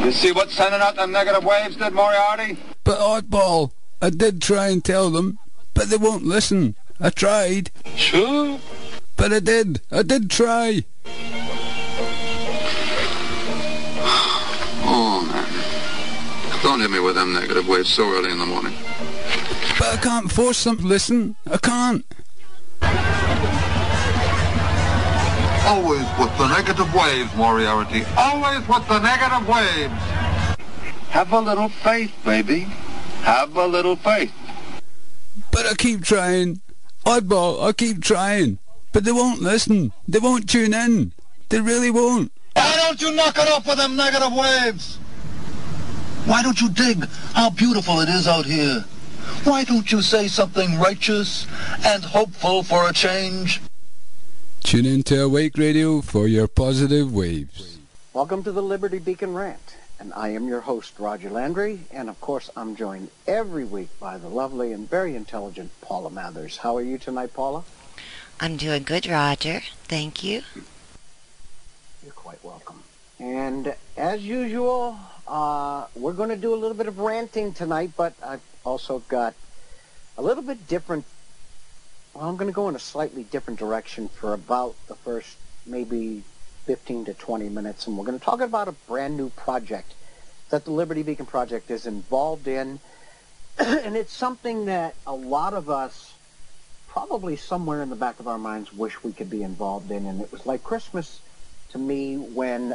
You see what sending out them negative waves did, Moriarty? But oddball, I did try and tell them, but they won't listen. I tried. Sure. But I did try. Oh, man. Don't hit me with them negative waves so early in the morning. But I can't force them to listen. I can't. Always with the negative waves, Moriarty. Always with the negative waves. Have a little faith, baby. Have a little faith. But I keep trying. Oddball, I keep trying. But they won't listen. They won't tune in. They really won't. Why don't you knock it off with them negative waves? Why don't you dig how beautiful it is out here? Why don't you say something righteous and hopeful for a change? Tune in to Awake Radio for your positive waves. Welcome to the Liberty Beacon Rant, and I am your host, Roger Landry, and of course I'm joined every week by the lovely and very intelligent Paula Mathers. How are you tonight, Paula? I'm doing good, Roger. Thank you. You're quite welcome. And as usual, we're going to do a little bit of ranting tonight, but I've also got a little bit different. Well, I'm going to go in a slightly different direction for about the first maybe 15 to 20 minutes, and we're going to talk about a brand new project that the Liberty Beacon Project is involved in, and it's something that a lot of us probably somewhere in the back of our minds wish we could be involved in, and it was like Christmas to me when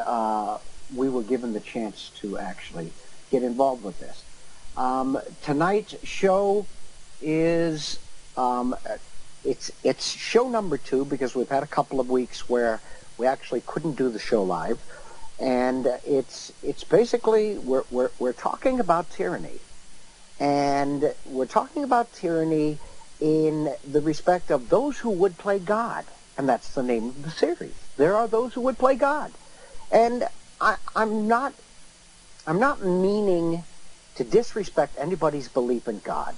we were given the chance to actually get involved with this. Tonight's show is it's show number 2 because we've had a couple of weeks where we actually couldn't do the show live, and it's basically we're talking about tyranny, and we're talking about tyranny in the respect of those who would play God, and that's the name of the series. There are those who would play God, and I'm not meaning to disrespect anybody's belief in God.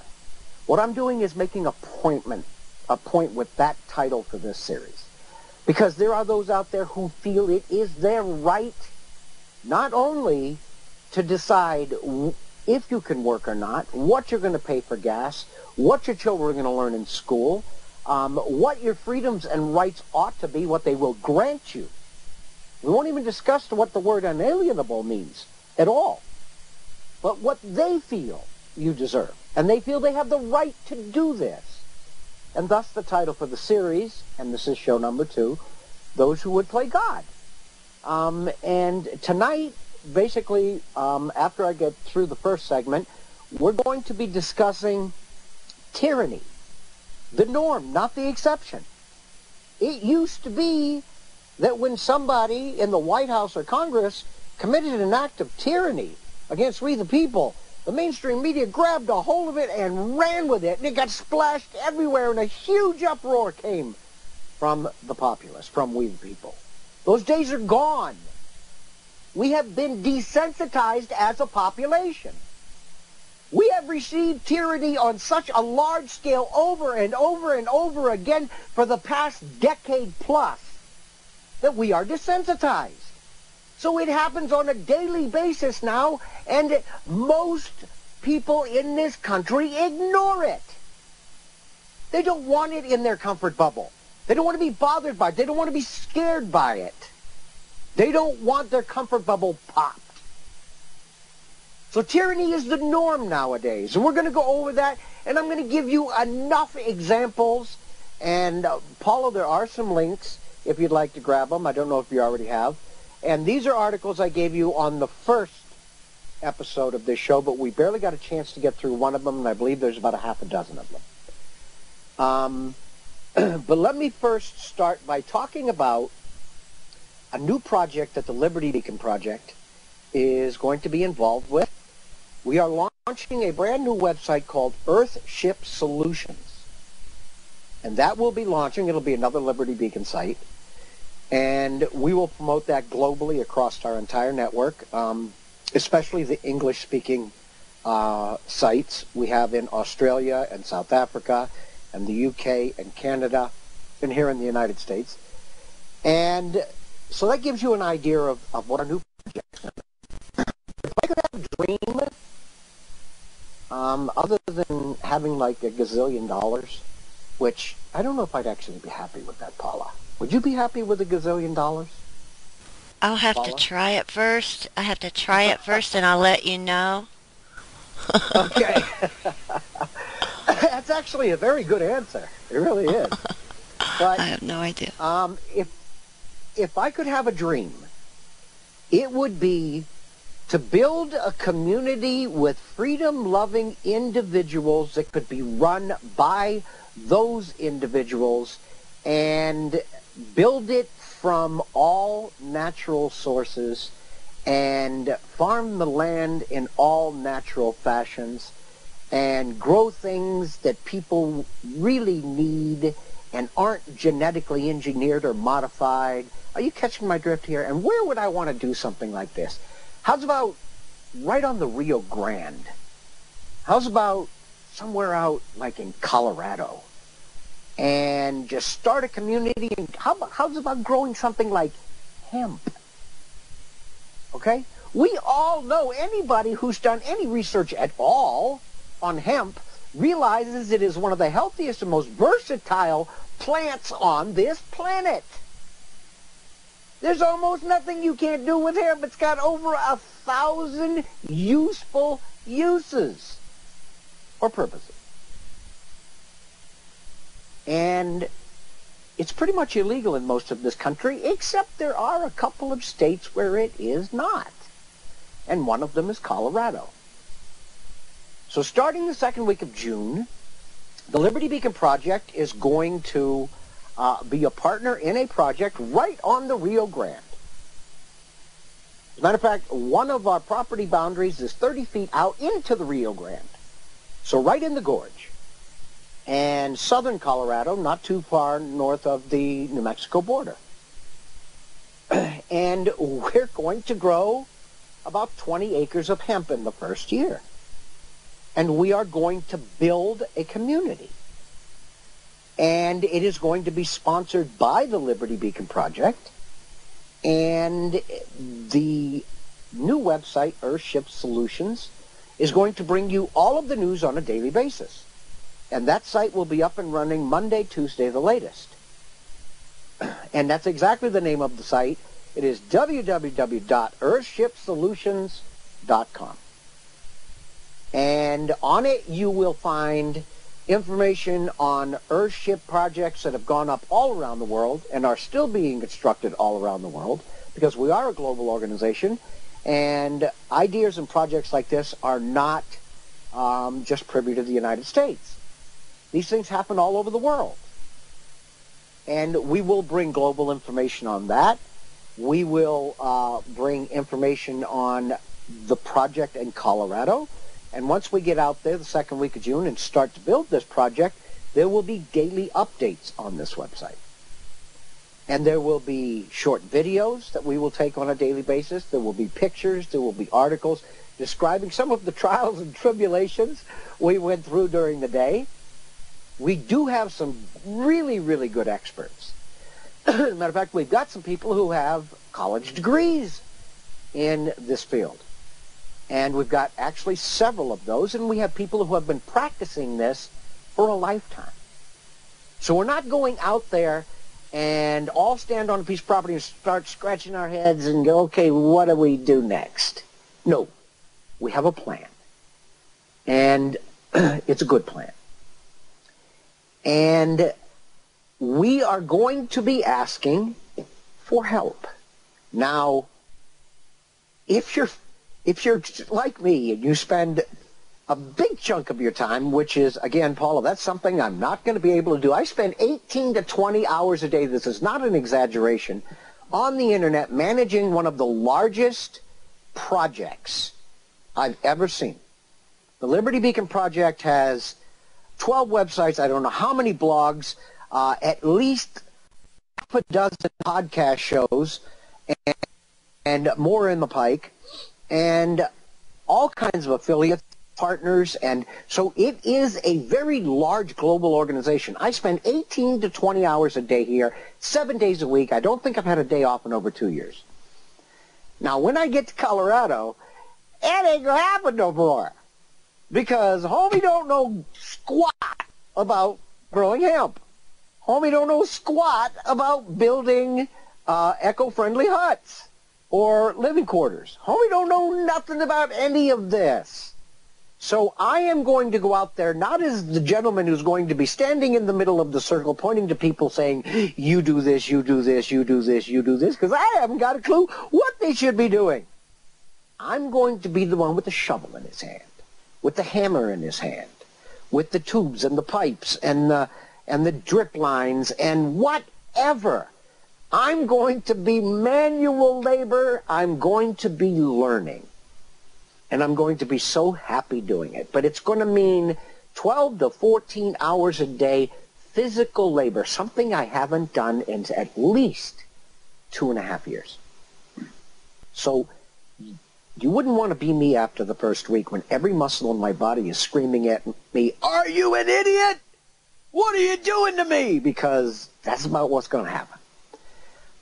What I'm doing is making a point with that title for this series, because there are those out there who feel it is their right not only to decide if you can work or not, what you're going to pay for gas, what your children are going to learn in school, what your freedoms and rights ought to be, what they will grant you. We won't even discuss what the word unalienable means at all, but what they feel you deserve. And they feel they have the right to do this. And thus the title for the series, and this is show number 2, Those Who Would Play God. And tonight, basically, after I get through the first segment, we're going to be discussing tyranny. The norm, not the exception. It used to be that when somebody in the White House or Congress committed an act of tyranny against we the people, the mainstream media grabbed a hold of it and ran with it, and it got splashed everywhere, and a huge uproar came from the populace, from we the people. Those days are gone. We have been desensitized as a population. We have received tyranny on such a large scale over and over and over again for the past decade plus that we are desensitized. So it happens on a daily basis now, and most people in this country ignore it. They don't want it in their comfort bubble. They don't want to be bothered by it. They don't want to be scared by it. They don't want their comfort bubble popped. So tyranny is the norm nowadays, and we're going to go over that, and I'm going to give you enough examples, and Paula, there are some links if you'd like to grab them. I don't know if you already have. And these are articles I gave you on the first episode of this show, but we barely got a chance to get through one of them, and I believe there's about a half a dozen of them. But let me first start by talking about a new project that the Liberty Beacon Project is going to be involved with. We are launching a brand new website called Earthship Solutions. And that will be launching. It'll be another Liberty Beacon site. And we will promote that globally across our entire network, especially the English-speaking sites we have in Australia and South Africa and the UK and Canada and here in the United States. And so that gives you an idea of what our new project is. I could have a dream, other than having like a gazillion dollars, which I don't know if I'd actually be happy with that, Paula. Would you be happy with a gazillion dollars? I'll have Paula? to try it first. I have to try it first, and I'll let you know. Okay. That's actually a very good answer. It really is. But I have no idea. if I could have a dream, it would be to build a community with freedom-loving individuals that could be run by those individuals and build it from all natural sources and farm the land in all natural fashions and grow things that people really need and aren't genetically engineered or modified. Are you catching my drift here? And where would I want to do something like this? How's about right on the Rio Grande? How's about somewhere out like in Colorado? And just start a community. And how's about growing something like hemp? Okay? We all know, anybody who's done any research at all on hemp realizes it is one of the healthiest and most versatile plants on this planet. There's almost nothing you can't do with hemp. It's got over 1,000 useful uses or purposes. And it's pretty much illegal in most of this country, except there are a couple of states where it is not. And one of them is Colorado. So starting the second week of June, the Liberty Beacon Project is going to be a partner in a project right on the Rio Grande. As a matter of fact, one of our property boundaries is 30 feet out into the Rio Grande. So right in the gorge. And southern Colorado, not too far north of the New Mexico border. And we're going to grow about 20 acres of hemp in the first year. And we are going to build a community. And it is going to be sponsored by the Liberty Beacon Project. And the new website, Earthship Solutions, is going to bring you all of the news on a daily basis. And that site will be up and running Monday, Tuesday, the latest. And that's exactly the name of the site. It is www.earthshipsolutions.com. And on it you will find information on Earthship projects that have gone up all around the world and are still being constructed all around the world, because we are a global organization, and ideas and projects like this are not just privy to the United States. These things happen all over the world. And we will bring global information on that. We will bring information on the project in Colorado. And once we get out there the second week of June and start to build this project, there will be daily updates on this website. And there will be short videos that we will take on a daily basis. There will be pictures. There will be articles describing some of the trials and tribulations we went through during the day. We do have some really, really good experts. As a matter of fact, we've got some people who have college degrees in this field. And we've got actually several of those, and we have people who have been practicing this for a lifetime. So we're not going out there and all stand on a piece of property and start scratching our heads and go, okay, what do we do next? No, we have a plan. And it's a good plan. And we are going to be asking for help. Now, if you're like me and you spend a big chunk of your time, which is, again, Paula, that's something I'm not going to be able to do. I spend 18 to 20 hours a day, this is not an exaggeration, on the internet managing one of the largest projects I've ever seen. The Liberty Beacon Project has 12 websites, I don't know how many blogs, at least half a dozen podcast shows, and more in the pike, and all kinds of affiliates, partners, and so it is a very large global organization. I spend 18 to 20 hours a day here, 7 days a week. I don't think I've had a day off in over 2 years. Now, when I get to Colorado, it ain't gonna happen no more. Because homie don't know squat about growing hemp. Homie don't know squat about building eco-friendly huts or living quarters. Homie don't know nothing about any of this. So I am going to go out there not as the gentleman who's going to be standing in the middle of the circle pointing to people saying, you do this, you do this, you do this, you do this, because I haven't got a clue what they should be doing. I'm going to be the one with the shovel in his hand, with the hammer in his hand, with the tubes and the pipes and the drip lines and whatever. I'm going to be manual labor. I'm going to be learning. And I'm going to be so happy doing it. But it's going to mean 12 to 14 hours a day physical labor, something I haven't done in at least 2.5 years. So you wouldn't want to be me after the first week when every muscle in my body is screaming at me, are you an idiot? What are you doing to me? Because that's about what's going to happen.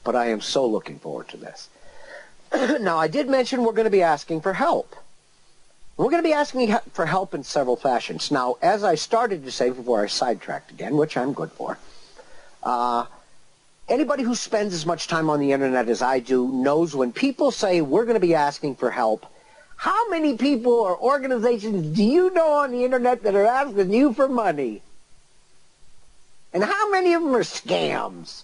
But I am so looking forward to this. Now, I did mention we're going to be asking for help. We're going to be asking for help in several fashions. Now, as I started to say before I sidetracked again, which I'm good for, anybody who spends as much time on the internet as I do knows when people say we're going to be asking for help, how many people or organizations do you know on the internet that are asking you for money? And how many of them are scams?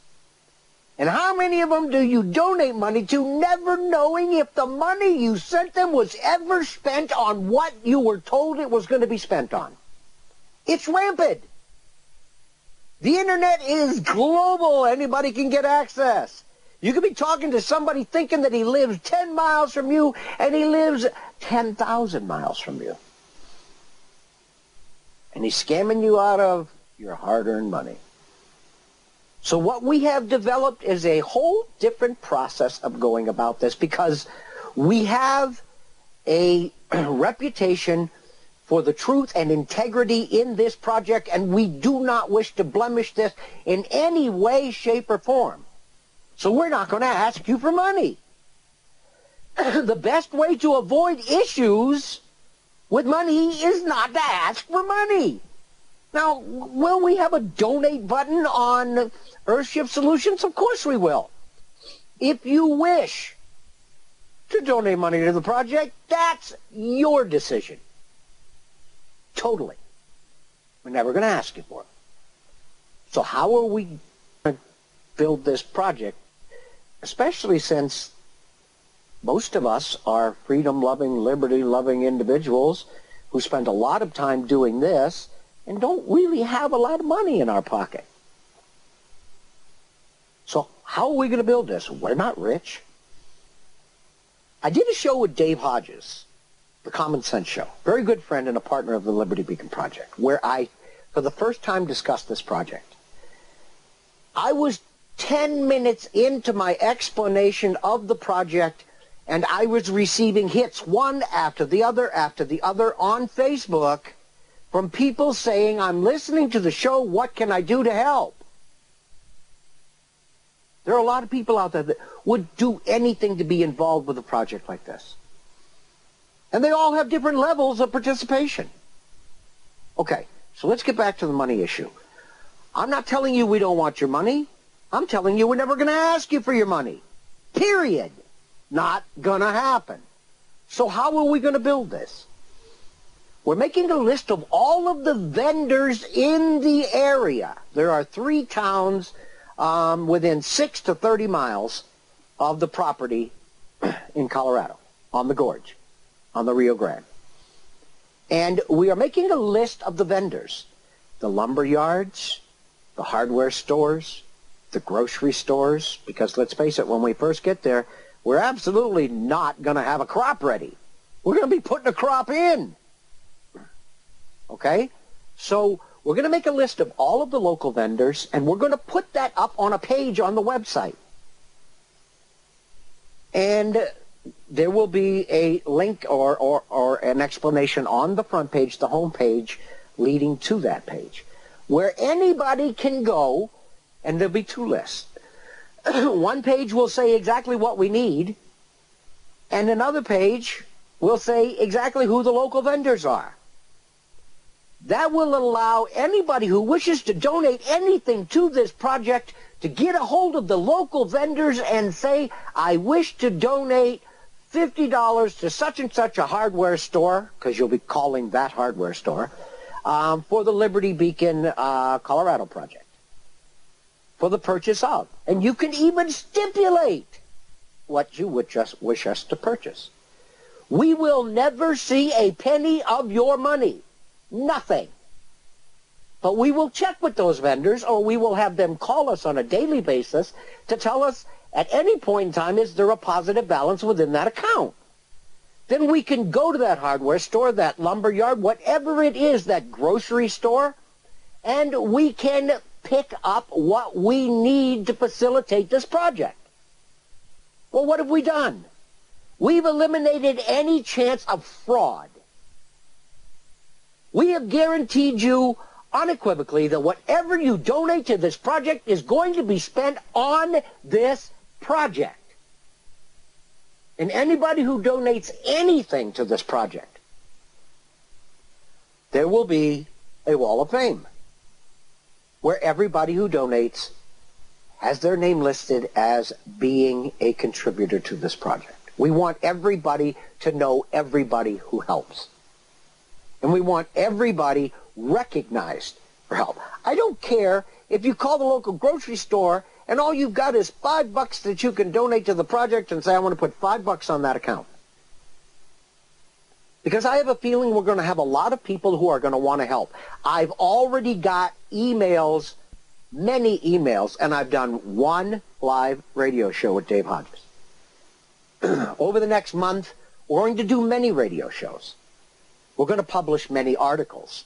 And how many of them do you donate money to, never knowing if the money you sent them was ever spent on what you were told it was going to be spent on? It's rampant. The internet is global. Anybody can get access. You could be talking to somebody thinking that he lives 10 miles from you, and he lives 10,000 miles from you. And he's scamming you out of your hard-earned money. So what we have developed is a whole different process of going about this, because we have a reputation for the truth and integrity in this project, and we do not wish to blemish this in any way, shape, or form. So we're not going to ask you for money. The best way to avoid issues with money is not to ask for money. Now, will we have a donate button on Earthship Solutions? Of course we will. If you wish to donate money to the project, that's your decision. Totally. We're never going to ask you for it. So how are we going to build this project, especially since most of us are freedom-loving, liberty-loving individuals who spend a lot of time doing this and don't really have a lot of money in our pocket? So how are we going to build this? We're not rich. I did a show with Dave Hodges, the Common Sense Show, very good friend and a partner of the Liberty Beacon Project, where I, for the first time, discussed this project. I was 10 minutes into my explanation of the project, and I was receiving hits one after the other on Facebook from people saying, I'm listening to the show, what can I do to help? There are a lot of people out there that would do anything to be involved with a project like this. And they all have different levels of participation. Okay, so let's get back to the money issue. I'm not telling you we don't want your money. I'm telling you we're never going to ask you for your money. Period. Not going to happen. So how are we going to build this? We're making a list of all of the vendors in the area. There are 3 towns within 6 to 30 miles of the property in Colorado, on the gorge, on the Rio Grande. And we are making a list of the vendors, the lumber yards, the hardware stores, the grocery stores, because let's face it, when we first get there, we're absolutely not going to have a crop ready. We're going to be putting a crop in. Okay? So we're going to make a list of all of the local vendors, and we're going to put that up on a page on the website. And there will be a link or an explanation on the front page, the home page, leading to that page, where anybody can go, and there'll be 2 lists. One page will say exactly what we need, and another page We'll say exactly who the local vendors are. That will allow anybody who wishes to donate anything to this project to get a hold of the local vendors and say, I wish to donate $50 to such and such a hardware store, because you'll be calling that hardware store, for the Liberty Beacon, Colorado project, for the purchase of. And you can even stipulate what you would just wish us to purchase. We will never see a penny of your money. Nothing. But we will check with those vendors, or we will have them call us on a daily basis to tell us at any point in time, is there a positive balance within that account? Then we can go to that hardware store, that lumber yard, whatever it is, that grocery store, and we can pick up what we need to facilitate this project. Well, what have we done? We've eliminated any chance of fraud. We have guaranteed you unequivocally that whatever you donate to this project is going to be spent on this project. And anybody who donates anything to this project, there will be a wall of fame where everybody who donates has their name listed as being a contributor to this project. We want everybody to know everybody who helps. And we want everybody recognized for help. I don't care if you call the local grocery store and all you've got is $5 that you can donate to the project and say, I want to put $5 on that account. Because I have a feeling we're going to have a lot of people who are going to want to help. I've already got emails, many emails, and I've done one live radio show with Dave Hodges. Over the next month, we're going to do many radio shows. We're going to publish many articles.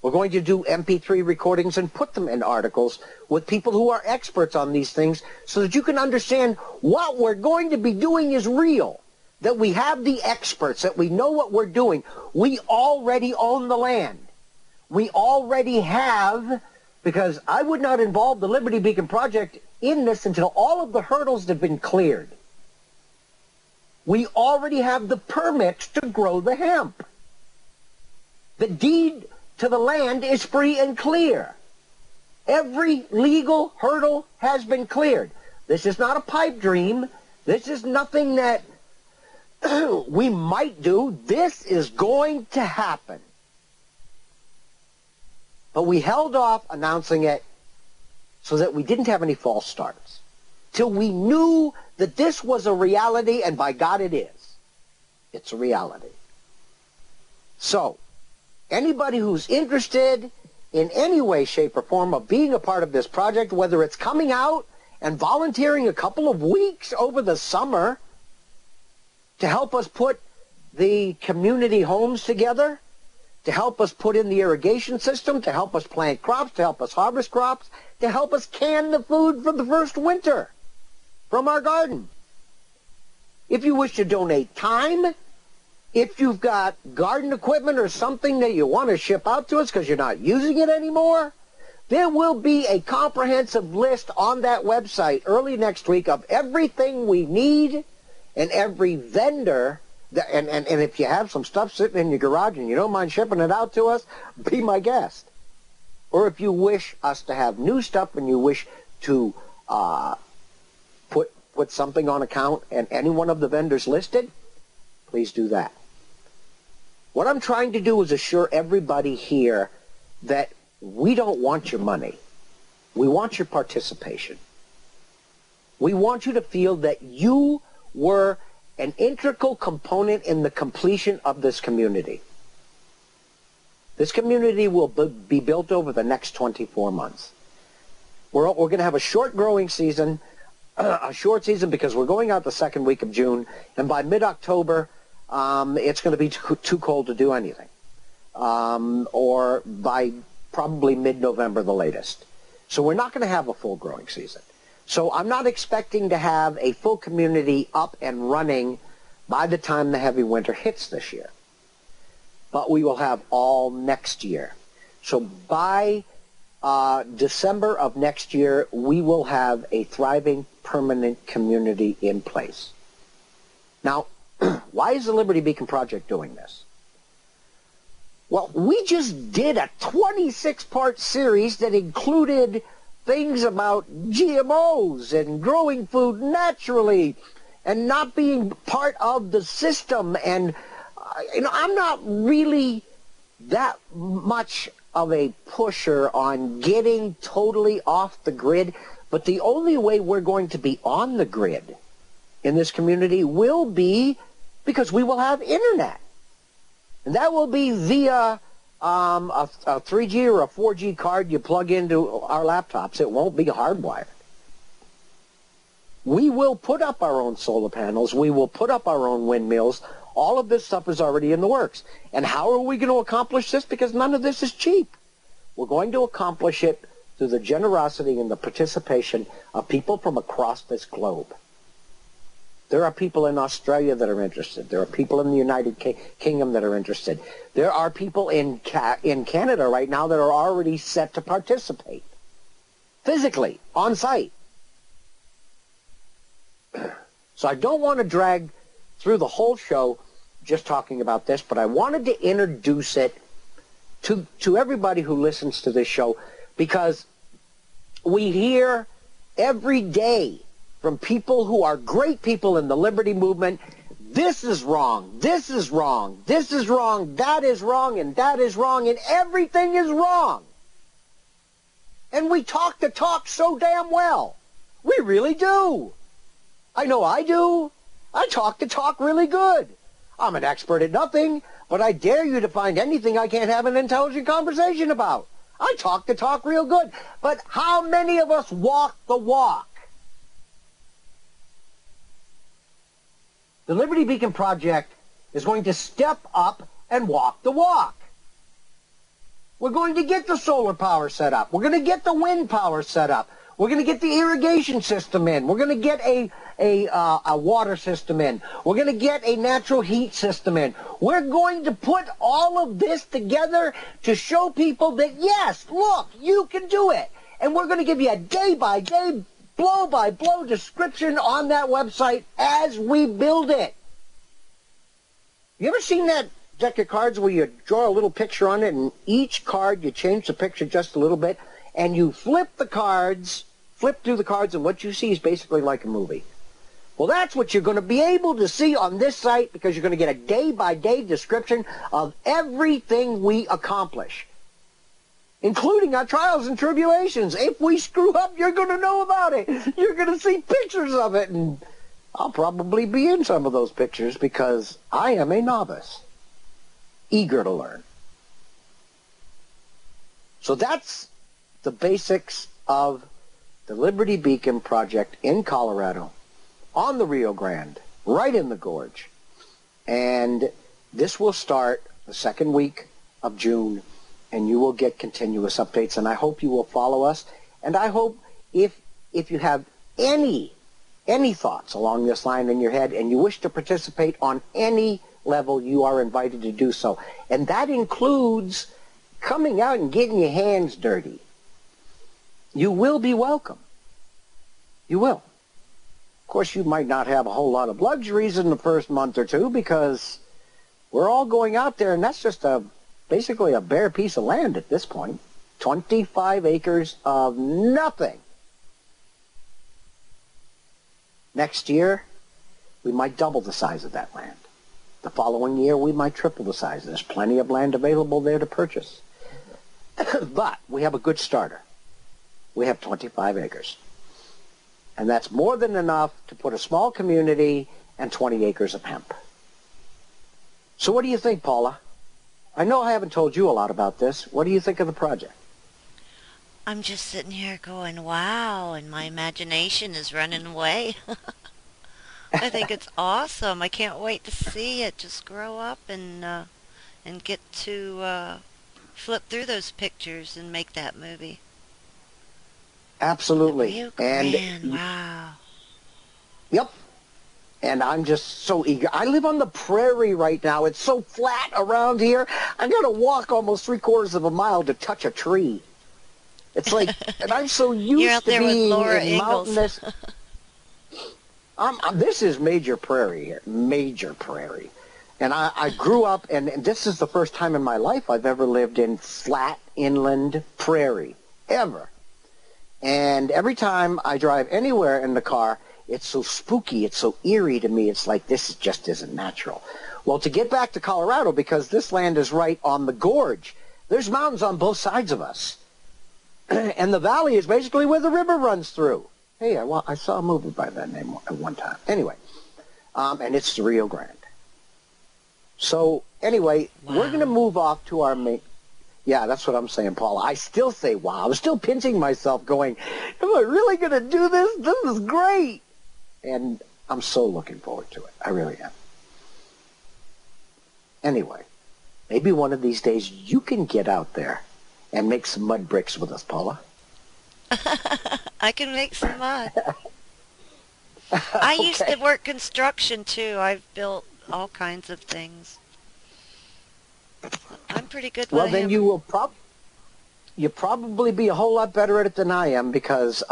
We're going to do MP3 recordings and put them in articles with people who are experts on these things so that you can understand what we're going to be doing is real, that we have the experts, that we know what we're doing. We already own the land. We already have, because I would not involve the Liberty Beacon Project in this until all of the hurdles have been cleared. We already have the permits to grow the hemp. The deed to the land is free and clear. Every legal hurdle has been cleared. This is not a pipe dream. This is nothing that we might do. This is going to happen. But we held off announcing it so that we didn't have any false starts, till we knew that this was a reality, and by God it is. It's a reality. So, anybody who's interested in any way, shape, or form of being a part of this project, whether it's coming out and volunteering a couple of weeks over the summer to help us put the community homes together, to help us put in the irrigation system, to help us plant crops, to help us harvest crops, to help us can the food for the first winter from our garden. If you wish to donate time, if you've got garden equipment or something that you want to ship out to us because you're not using it anymore, there will be a comprehensive list on that website early next week of everything we need and every vendor. And if you have some stuff sitting in your garage and you don't mind shipping it out to us, be my guest. Or if you wish us to have new stuff and you wish to put something on account and any one of the vendors listed, please do that. What I'm trying to do is assure everybody here that we don't want your money. We want your participation. We want you to feel that you were an integral component in the completion of this community. This community will be built over the next 24 months. We're going to have a short growing season, a short season because we're going out the second week of June, and by mid-October, it's going to be too cold to do anything, or by probably mid-November the latest. So we're not going to have a full growing season. So I'm not expecting to have a full community up and running by the time the heavy winter hits this year. But we will have all next year. So by December of next year, we will have a thriving, permanent community in place. Now, Why is the Liberty Beacon Project doing this? Well, we just did a 26-part series that included things about GMOs and growing food naturally and not being part of the system. And, I'm not really that much of a pusher on getting totally off the grid, but the only way we're going to be on the grid in this community will be because we will have internet. And that will be via a 3G or a 4G card you plug into our laptops. It won't be hardwired. We will put up our own solar panels. We will put up our own windmills. All of this stuff is already in the works. And how are we going to accomplish this? Because none of this is cheap. We're going to accomplish it through the generosity and the participation of people from across this globe. There are people in Australia that are interested. There are people in the United Kingdom that are interested. There are people in Canada right now that are already set to participate physically, on site. So I don't want to drag through the whole show just talking about this, but I wanted to introduce it to everybody who listens to this show, because we hear every day from people who are great people in the liberty movement, this is wrong, this is wrong, this is wrong, that is wrong, and that is wrong, and everything is wrong. And we talk the talk so damn well. We really do. I know I do. I talk the talk really good. I'm an expert at nothing, but I dare you to find anything I can't have an intelligent conversation about. I talk the talk real good. But how many of us walk the walk? The Liberty Beacon Project is going to step up and walk the walk. We're going to get the solar power set up. We're going to get the wind power set up. We're going to get the irrigation system in. We're going to get a water system in. We're going to get a natural heat system in. We're going to put all of this together to show people that, yes, look, you can do it. And we're going to give you a day-by-day, blow-by-blow description on that website as we build it. You ever seen that deck of cards where you draw a little picture on it, and each card you change the picture just a little bit, and you flip through the cards, and what you see is basically like a movie? Well, that's what you're going to be able to see on this site, because you're going to get a day-by-day description of everything we accomplish, including our trials and tribulations. If we screw up, you're going to know about it. You're going to see pictures of it, and I'll probably be in some of those pictures because I am a novice, eager to learn. So that's the basics of the Liberty Beacon Project in Colorado, on the Rio Grande, right in the gorge. And this will start the second week of June, and you will get continuous updates, and I hope you will follow us. And I hope if you have any thoughts along this line in your head and you wish to participate on any level, you are invited to do so. And that includes coming out and getting your hands dirty. You will be welcome. You will. Of course, you might not have a whole lot of luxuries in the first month or two, because we're all going out there, and that's just basically a bare piece of land at this point. 25 acres of nothing. Next year, we might double the size of that land. The following year, we might triple the size. There's plenty of land available there to purchase. But we have a good starter. We have 25 acres. And that's more than enough to put a small community and 20 acres of hemp. So what do you think, Paula? I know I haven't told you a lot about this. What do you think of the project? I'm just sitting here going, wow, and my imagination is running away. I think it's awesome. I can't wait to see it just grow up and get to flip through those pictures and make that movie. Absolutely. And wow. Yep. And I'm just so eager. I live on the prairie right now. It's so flat around here. I got to walk almost 3/4 of a mile to touch a tree. It's like, and I'm so used You're out to there with being Laura in Ingalls. mountainous. This is major prairie here, major prairie. And I grew up, and this is the first time in my life I've ever lived in flat inland prairie, ever. And every time I drive anywhere in the car, it's so spooky, it's so eerie to me. It's like, this just isn't natural. Well, to get back to Colorado, because this land is right on the gorge, there's mountains on both sides of us. And the valley is basically where the river runs through. Hey, I saw a movie by that name at one time. Anyway, and it's the Rio Grande. So, anyway, we're going to move off to our main... Yeah, that's what I'm saying, Paula. I still say wow. I'm still pinching myself going, am I really going to do this? This is great. And I'm so looking forward to it. I really am. Anyway, maybe one of these days you can get out there and make some mud bricks with us, Paula. I can make some mud. I used to work construction, too. I've built all kinds of things. I'm pretty good with Well, then you will you'll probably be a whole lot better at it than I am, because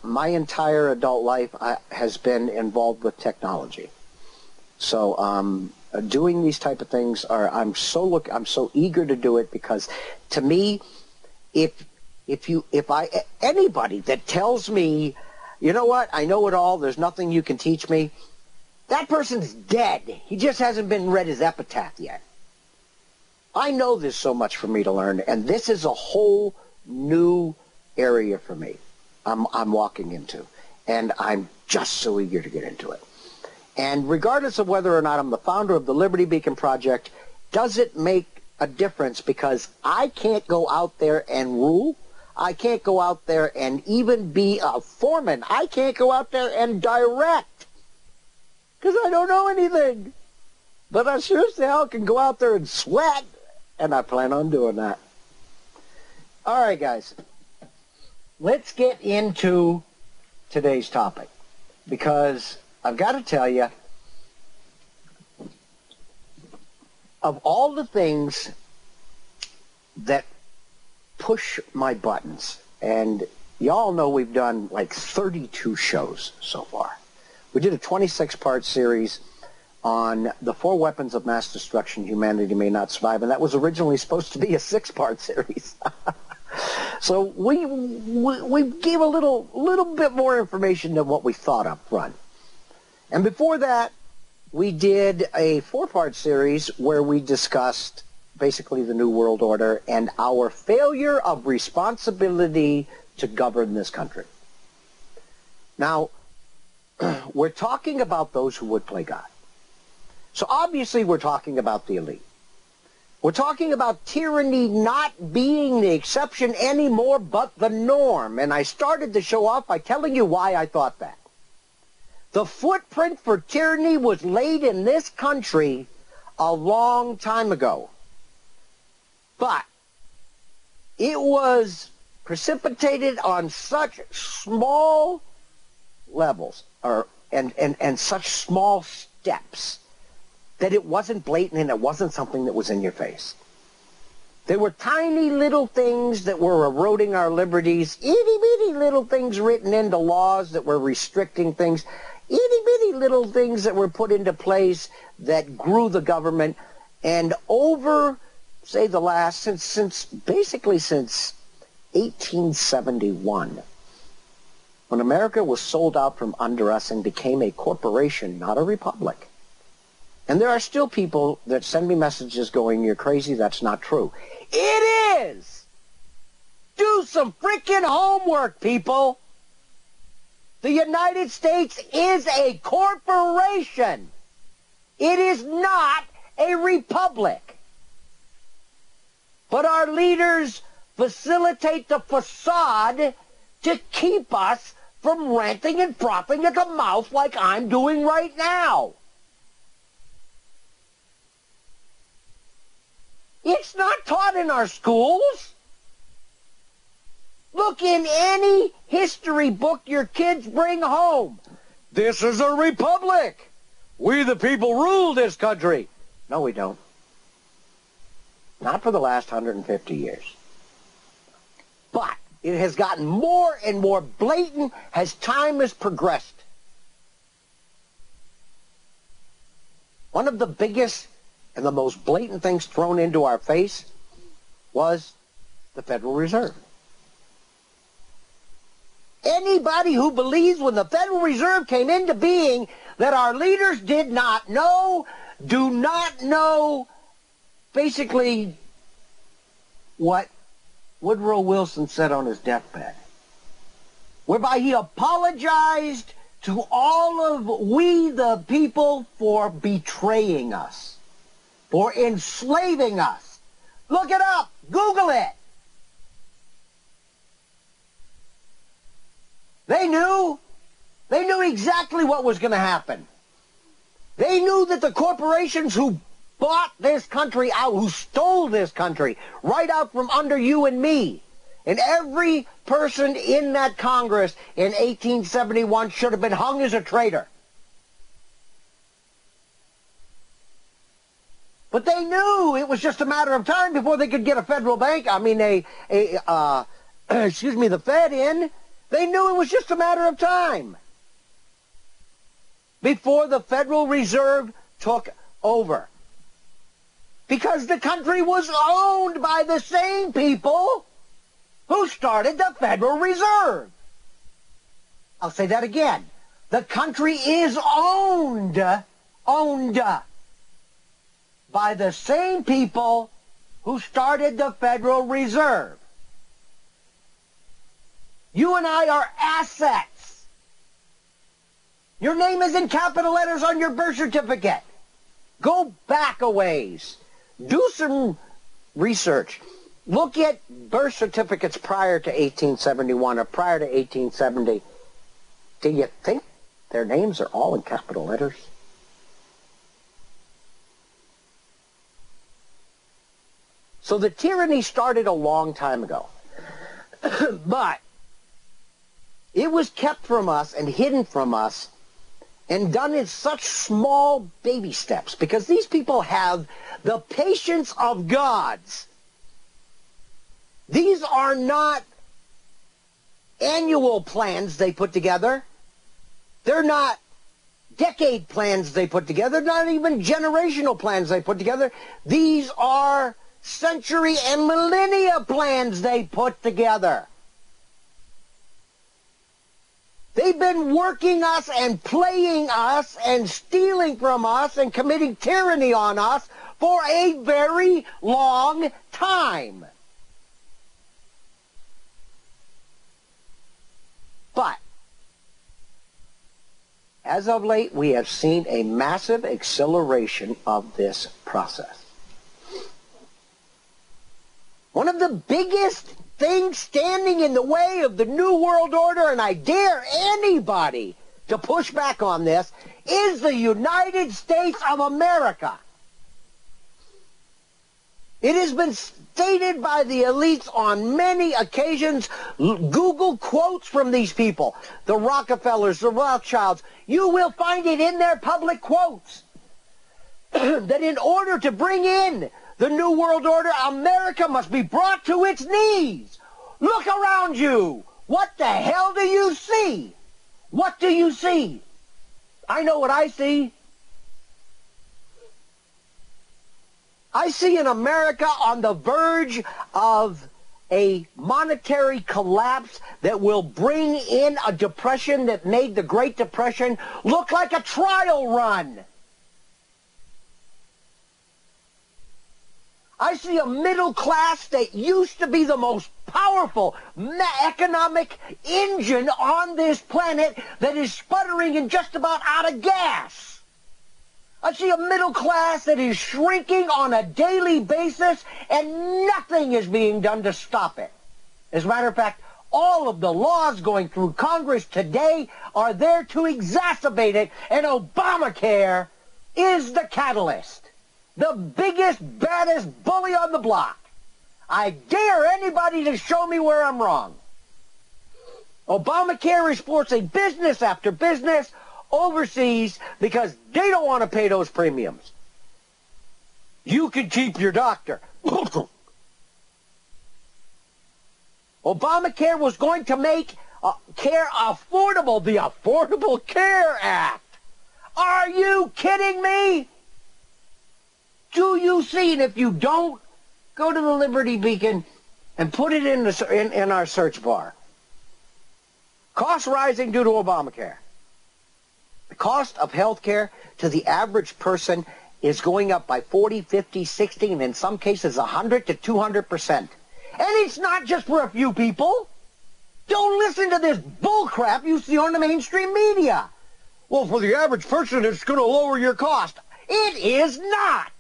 my entire adult life has been involved with technology. So doing these type of things I'm so eager to do it, because to me, anybody that tells me, you know what, I know it all, there's nothing you can teach me, that person's dead. He just hasn't been read his epitaph yet. I know there's so much for me to learn, and this is a whole new area for me I'm walking into, and I'm just so eager to get into it. And regardless of whether or not I'm the founder of the Liberty Beacon Project, does it make a difference? Because I can't go out there and rule. I can't go out there and even be a foreman. I can't go out there and direct, because I don't know anything. But I sure as hell can go out there and sweat, and I plan on doing that. All right, guys. Let's get into today's topic, because I've got to tell you, of all the things that push my buttons, and y'all know we've done like 32 shows so far. We did a 26-part series on the 4 weapons of mass destruction humanity may not survive, and that was originally supposed to be a 6-part series. So we gave a little bit more information than what we thought up front. And before that, we did a 4-part series where we discussed basically the New World Order and our failure of responsibility to govern this country. Now, we're talking about those who would play God. So obviously we're talking about the elite. We're talking about tyranny not being the exception anymore, but the norm. And I started the show off by telling you why I thought that. The footprint for tyranny was laid in this country a long time ago. But it was precipitated on such small levels and such small steps that it wasn't blatant and it wasn't something that was in your face. There were tiny little things that were eroding our liberties, itty-bitty little things written into laws that were restricting things, itty-bitty little things that were put into place that grew the government. And over, say, the last, since 1871, when America was sold out from under us and became a corporation, not a republic. And there are still people that send me messages going, you're crazy, that's not true. It is! Do some freaking homework, people! The United States is a corporation. It is not a republic. But our leaders facilitate the facade to keep us from ranting and frothing at the mouth like I'm doing right now. It's not taught in our schools. Look in any history book your kids bring home. This is a republic. We the people rule this country. No, we don't. Not for the last 150 years. But it has gotten more and more blatant as time has progressed. One of the biggest and the most blatant things thrown into our face was the Federal Reserve. Anybody who believes when the Federal Reserve came into being that our leaders did not know, do not know, basically what Woodrow Wilson said on his deathbed, whereby he apologized to all of we the people for betraying us, for enslaving us. Look it up. Google it. They knew exactly what was going to happen. They knew that the corporations who bought this country out, who stole this country right out from under you and me, and every person in that Congress in 1871 should have been hung as a traitor. But they knew it was just a matter of time before they could get a federal bank, the Fed in. They knew it was just a matter of time before the Federal Reserve took over. Because the country was owned by the same people who started the Federal Reserve. I'll say that again. The country is owned by the same people who started the Federal Reserve. You and I are assets. Your name is in capital letters on your birth certificate. Go back a ways. Do some research. Look at birth certificates prior to 1871 or prior to 1870. Do you think their names are all in capital letters? So the tyranny started a long time ago. But it was kept from us and hidden from us and done in such small baby steps because these people have the patience of gods. These are not annual plans they put together. They're not decade plans they put together. Not even generational plans they put together. These are century and millennia plans they put together. They've been working us and playing us and stealing from us and committing tyranny on us for a very long time. But as of late, we have seen a massive acceleration of this process. One of the biggest things standing in the way of the New World Order, and I dare anybody to push back on this, is the United States of America. It has been stated by the elites on many occasions. Google quotes from these people, the Rockefellers, the Rothschilds. You will find it in their public quotes that in order to bring in the New World Order, America must be brought to its knees. Look around you. What the hell do you see? What do you see? I know what I see. I see an America on the verge of a monetary collapse that will bring in a depression that made the Great Depression look like a trial run. I see a middle class that used to be the most powerful economic engine on this planet that is sputtering and just about out of gas. I see a middle class that is shrinking on a daily basis and nothing is being done to stop it. As a matter of fact, all of the laws going through Congress today are there to exacerbate it, and Obamacare is the catalyst. The biggest, baddest bully on the block. I dare anybody to show me where I'm wrong. Obamacare is forcing business after business overseas because they don't want to pay those premiums. You can keep your doctor. Obamacare was going to make care affordable, the Affordable Care Act. Are you kidding me? Do you see? And if you don't, go to the Liberty Beacon and put it in our search bar. Costs rising due to Obamacare. The cost of health care to the average person is going up by 40, 50, 60, and in some cases 100 to 200%. And it's not just for a few people. Don't listen to this bullcrap you see on the mainstream media. Well, for the average person, it's going to lower your cost. It is not.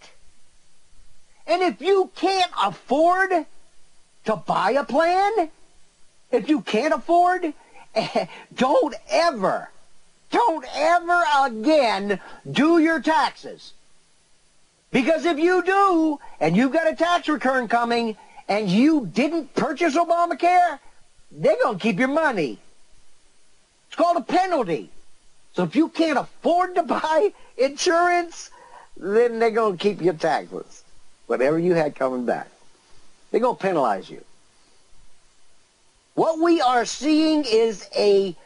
And if you can't afford to buy a plan, if you can't afford, don't ever again do your taxes. Because if you do, and you've got a tax return coming, and you didn't purchase Obamacare, they're going to keep your money. It's called a penalty. So if you can't afford to buy insurance, then they're going to keep your taxes. Whatever you had coming back. They're going to penalize you. What we are seeing is a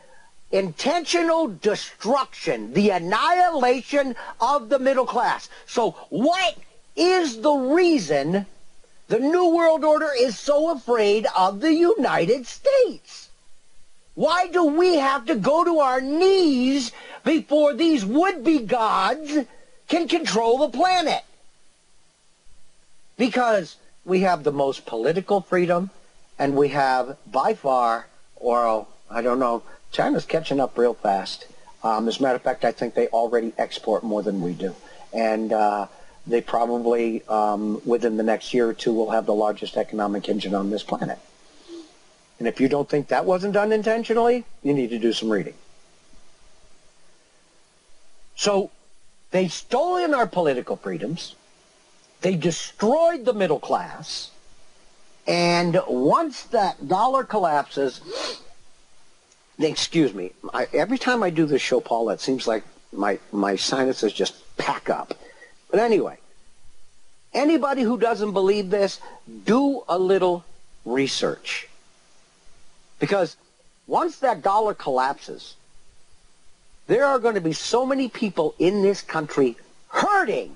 intentional destruction, the annihilation of the middle class. So what is the reason the New World Order is so afraid of the United States? Why do we have to go to our knees before these would-be gods can control the planet? Because we have the most political freedom, and we have by far, or I don't know, China's catching up real fast. As a matter of fact, I think they already export more than we do. And they probably, within the next year or two, will have the largest economic engine on this planet. And if you don't think that wasn't done intentionally, you need to do some reading. So they stole in our political freedoms. They destroyed the middle class. And once that dollar collapses, excuse me, every time I do this show, Paula, it seems like my sinuses just pack up. But anyway, anybody who doesn't believe this, do a little research. Because once that dollar collapses, there are going to be so many people in this country hurting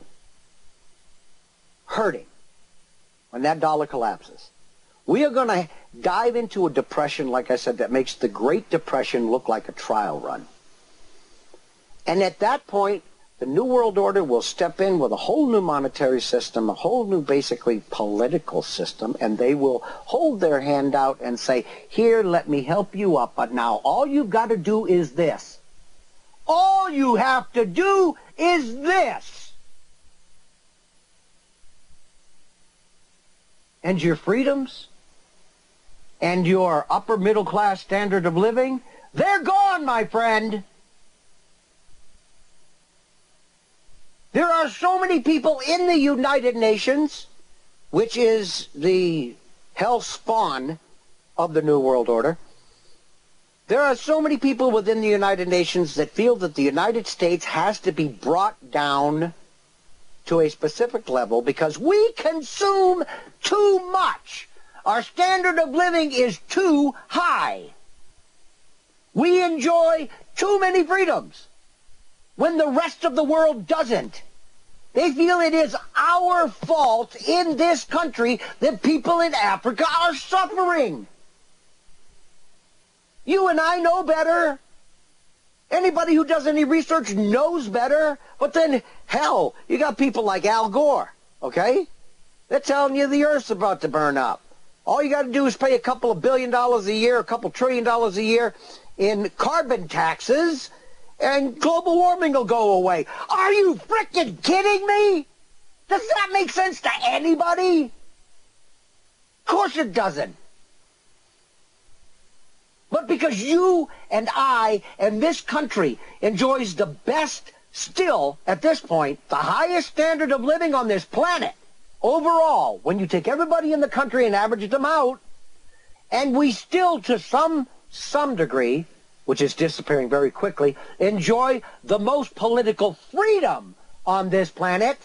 when that dollar collapses. We are going to dive into a depression, like I said, that makes the Great Depression look like a trial run. And at that point, the New World Order will step in with a whole new monetary system, a whole new, basically, political system, and they will hold their hand out and say, here, let me help you up, but now all you've got to do is this. All you have to do is this. And your freedoms and your upper middle class standard of living, they're gone, my friend. There are so many people in the United Nations, which is the hell spawn of the New World Order. There are so many people within the United Nations that feel that the United States has to be brought down to a specific level because we consume too much. Our standard of living is too high. We enjoy too many freedoms when the rest of the world doesn't. They feel it is our fault in this country that people in Africa are suffering. You and I know better. Anybody who does any research knows better. But then, hell, you got people like Al Gore, okay? They're telling you the Earth's about to burn up. All you got to do is pay a couple of $1 billion a year, a couple $1 trillion a year in carbon taxes, and global warming will go away. Are you frickin' kidding me? Does that make sense to anybody? Of course it doesn't. But because you and I and this country enjoys the best still, at this point, the highest standard of living on this planet, overall, when you take everybody in the country and average them out, and we still, to some degree, which is disappearing very quickly, enjoy the most political freedom on this planet,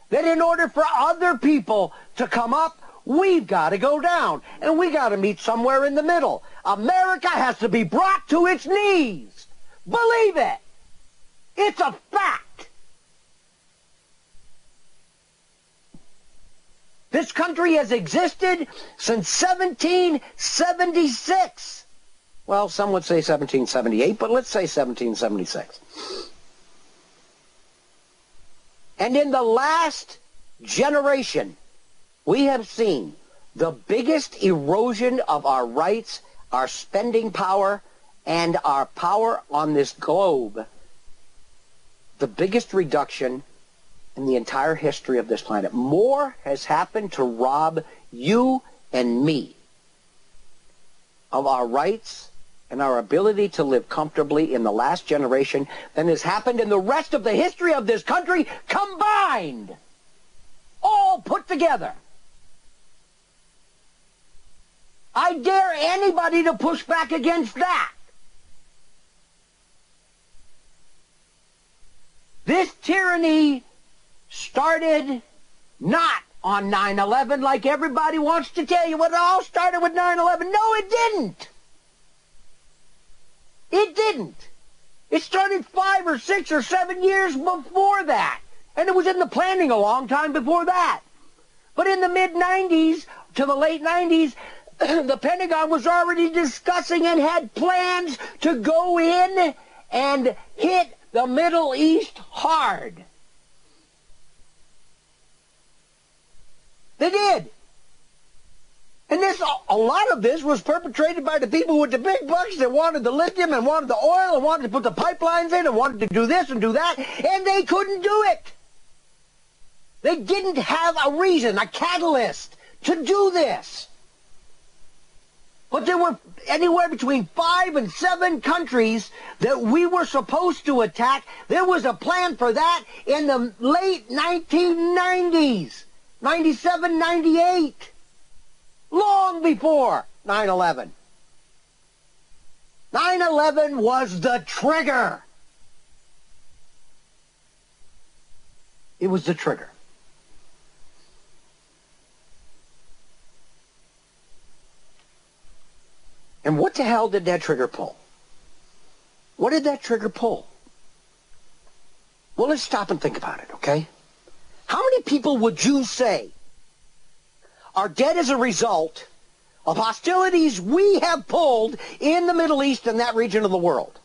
that in order for other people to come up, we've got to go down, and we got to meet somewhere in the middle. America has to be brought to its knees. Believe it. It's a fact. This country has existed since 1776. Well, some would say 1778, but let's say 1776. And in the last generation, we have seen the biggest erosion of our rights, our spending power, and our power on this globe. The biggest reduction in the entire history of this planet. More has happened to rob you and me of our rights and our ability to live comfortably in the last generation than has happened in the rest of the history of this country combined. All put together. I dare anybody to push back against that. This tyranny started not on 9/11 like everybody wants to tell you. It all started with 9/11. No, it didn't. It didn't. It started 5 or 6 or 7 years before that. And it was in the planning a long time before that. But in the mid-90s to the late 90s, the Pentagon was already discussing and had plans to go in and hit the Middle East hard. They did. And a lot of this was perpetrated by the people with the big bucks that wanted the lithium and wanted the oil and wanted to put the pipelines in and wanted to do this and do that, and they couldn't do it. They didn't have a reason, a catalyst to do this. But there were anywhere between 5 and 7 countries that we were supposed to attack. There was a plan for that in the late 1990s, 97, 98, long before 9/11. 9/11 was the trigger. It was the trigger. And what the hell did that trigger pull? What did that trigger pull? Well, let's stop and think about it, okay? How many people would you say are dead as a result of hostilities we have pulled in the Middle East and that region of the world?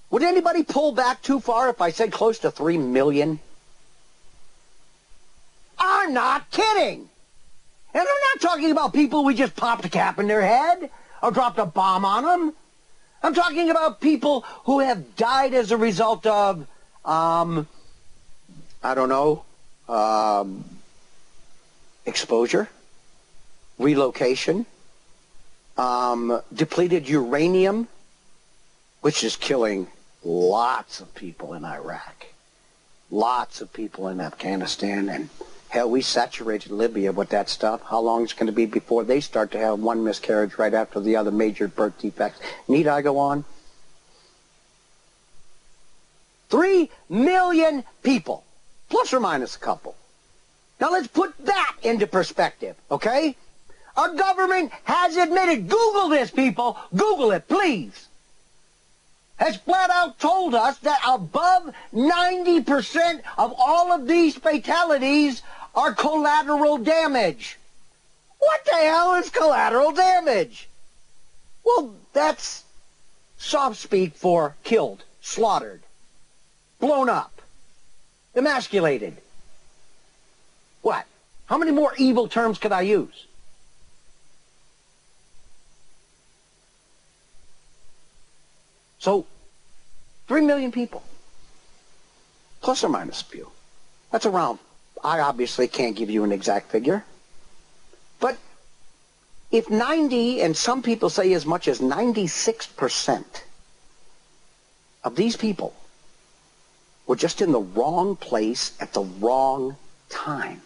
Would anybody pull back too far if I said close to 3 million? I'm not kidding. And I'm not talking about people we just popped a cap in their head or dropped a bomb on them. I'm talking about people who have died as a result of, exposure, relocation, depleted uranium, which is killing lots of people in Iraq, lots of people in Afghanistan, and hell, we saturated Libya with that stuff. How long is it going to be before they start to have one miscarriage right after the other, major birth defects? Need I go on? 3 million people, plus or minus a couple. Now let's put that into perspective, okay? Our government has admitted, Google this, people, Google it, please, has flat out told us that above 90% of all of these fatalities are collateral damage. What the hell is collateral damage? Well, that's soft speak for killed, slaughtered, blown up, emasculated. What? How many more evil terms could I use? So, 3 million people, plus or minus a few. That's around. I obviously can't give you an exact figure. But if 90, and some people say as much as 96% of these people were just in the wrong place at the wrong time.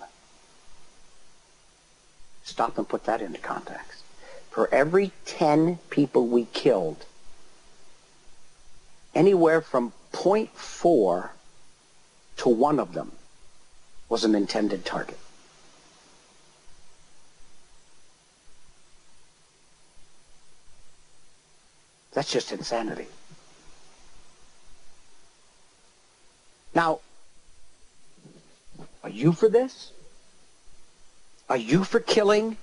Stop and put that into context. For every 10 people we killed, anywhere from 0.4 to 1 of them was an intended target. That's just insanity. Are you for this? Are you for killing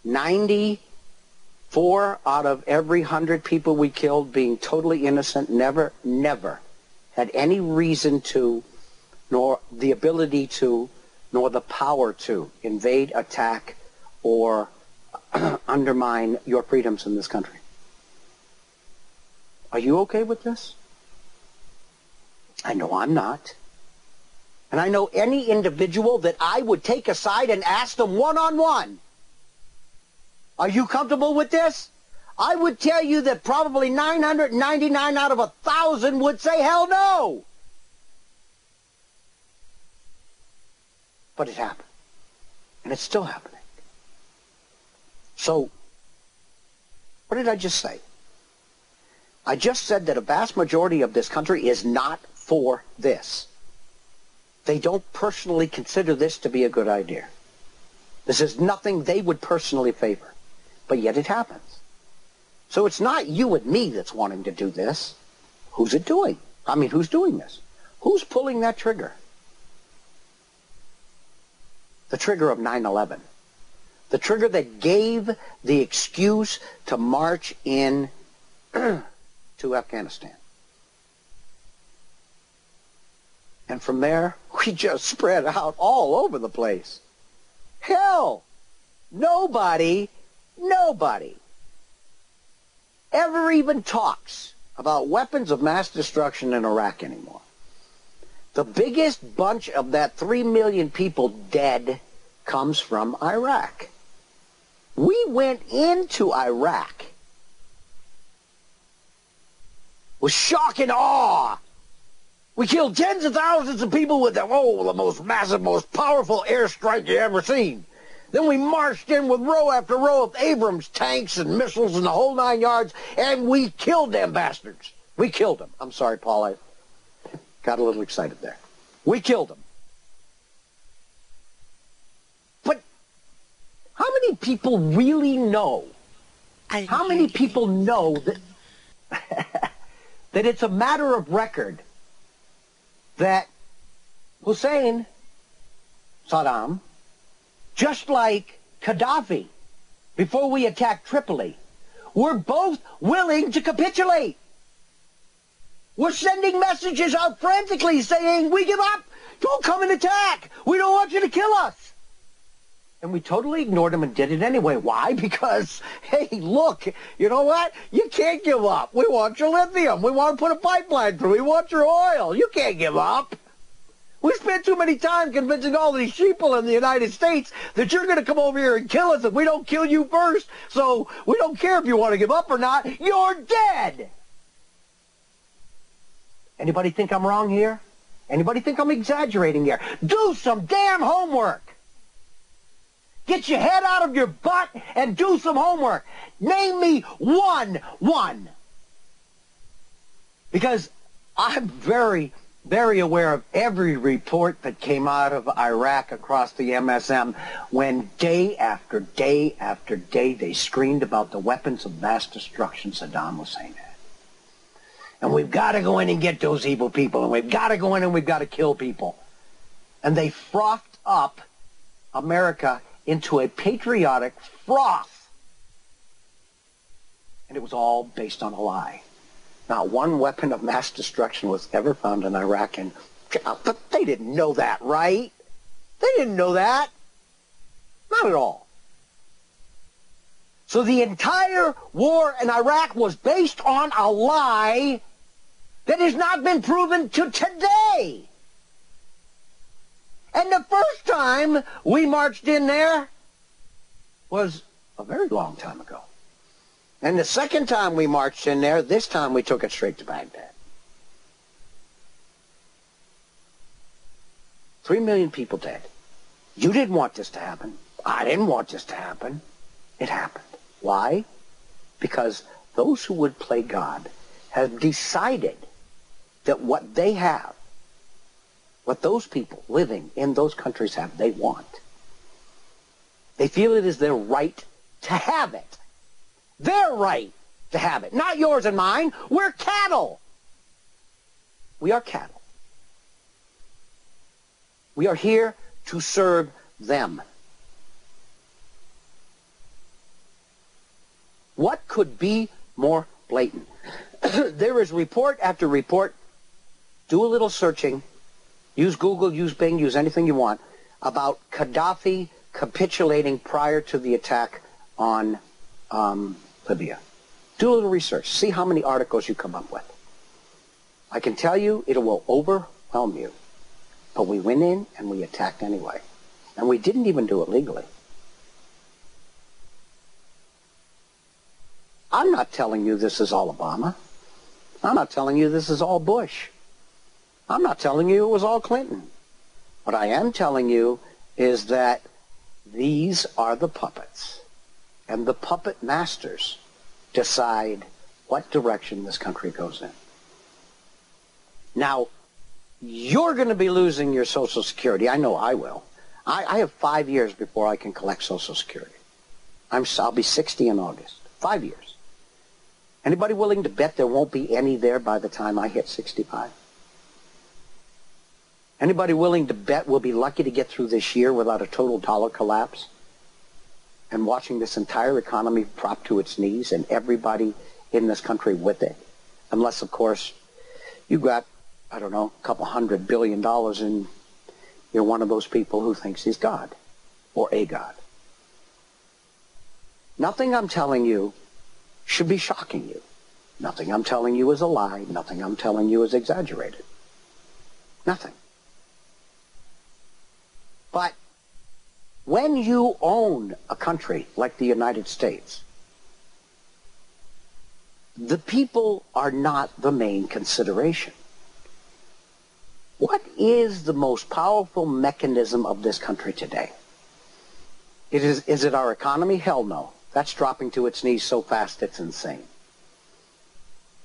94 out of every 100 people we killed being totally innocent, never had any reason to, nor the ability to, nor the power to invade, attack, or undermine your freedoms in this country? Are you okay with this? I know I'm not. And I know any individual that I would take aside and ask them one-on-one, are you comfortable with this? I would tell you that probably 999 out of 1,000 would say hell no. But it happened. And it's still happening. So, what did I just say? I just said that a vast majority of this country is not for this. They don't personally consider this to be a good idea. This is nothing they would personally favor. But yet it happens. So it's not you and me that's wanting to do this. Who's it doing? I mean, who's doing this? Who's pulling that trigger? The trigger of 9/11. The trigger that gave the excuse to march in to Afghanistan. And from there, we just spread out all over the place. Hell, nobody ever even talks about weapons of mass destruction in Iraq anymore. The biggest bunch of that 3 million people dead comes from Iraq. We went into Iraq with shock and awe. We killed tens of thousands of people with the most massive, most powerful airstrike you ever seen. Then we marched in with row after row of Abrams tanks and missiles and the whole 9 yards, and we killed them bastards. We killed them. I'm sorry, Paul, I got a little excited there. We killed them. But how many people really know? How many people know that that it's a matter of record that Hussein, Saddam, just like Gaddafi, before we attacked Tripoli, we're both willing to capitulate. We're sending messages out frantically saying, we give up, don't come and attack, we don't want you to kill us. And we totally ignored them and did it anyway. Why? Because, hey, look, you know what? You can't give up. We want your lithium. We want to put a pipeline through. We want your oil. You can't give up. We spent too many time convincing all these sheeple in the United States that you're going to come over here and kill us if we don't kill you first. So we don't care if you want to give up or not. You're dead. Anybody think I'm wrong here? Anybody think I'm exaggerating here? Do some damn homework. Get your head out of your butt and do some homework. Name me one. Because I'm very, very aware of every report that came out of Iraq across the MSM when day after day after day they screamed about the weapons of mass destruction Saddam Hussein had. And we've got to go in and get those evil people, and we've got to go in and we've got to kill people. And they frothed up America into a patriotic froth. And it was all based on a lie. Not one weapon of mass destruction was ever found in Iraq. But they didn't know that, right? They didn't know that. Not at all. So the entire war in Iraq was based on a lie that has not been proven to today. And the first time we marched in there was a very long time ago. And the second time we marched in there, this time we took it straight to Baghdad. 3 million people dead. You didn't want this to happen. I didn't want this to happen. It happened. Why? Because those who would play God have decided that what they have, what those people living in those countries have, they want. They feel it is their right to have it. Their right to have it. Not yours and mine. We're cattle. We are cattle. We are here to serve them. What could be more blatant? There is report after report. Do a little searching. Use Google, use Bing, use anything you want, about Gaddafi capitulating prior to the attack on Libya. Do a little research. See how many articles you come up with. I can tell you it will overwhelm you. But we went in and we attacked anyway. And we didn't even do it legally. I'm not telling you this is all Obama. I'm not telling you this is all Bush. I'm not telling you it was all Clinton. What I am telling you is that these are the puppets. And the puppet masters decide what direction this country goes in. Now, you're going to be losing your Social Security. I know I will. I have 5 years before I can collect Social Security. I'll be 60 in August. 5 years. Anybody willing to bet there won't be any there by the time I hit 65? Anybody willing to bet we'll be lucky to get through this year without a total dollar collapse? And watching this entire economy prop to its knees and everybody in this country with it? Unless, of course, you got, I don't know, a couple $100 billion and you're one of those people who thinks he's God or a God. Nothing I'm telling you should be shocking you. Nothing I'm telling you is a lie. Nothing I'm telling you is exaggerated. Nothing. But when you own a country like the United States, the people are not the main consideration. What is the most powerful mechanism of this country today? Is it our economy? Hell no. That's dropping to its knees so fast it's insane.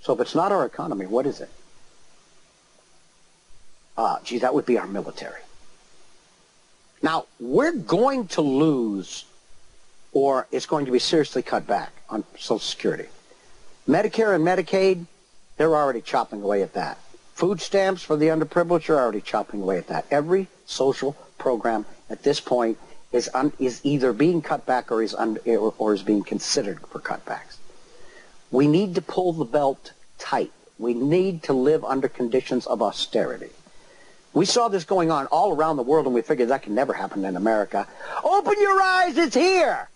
So if it's not our economy, what is it? Gee, that would be our military. Now, we're going to lose, or it's going to be seriously cut back on Social Security. Medicare and Medicaid, they're already chopping away at that. Food stamps for the underprivileged are already chopping away at that. Every social program at this point is either being cut back or is being considered for cutbacks. We need to pull the belt tight. We need to live under conditions of austerity. We saw this going on all around the world, and we figured that can never happen in America. Open your eyes, it's here!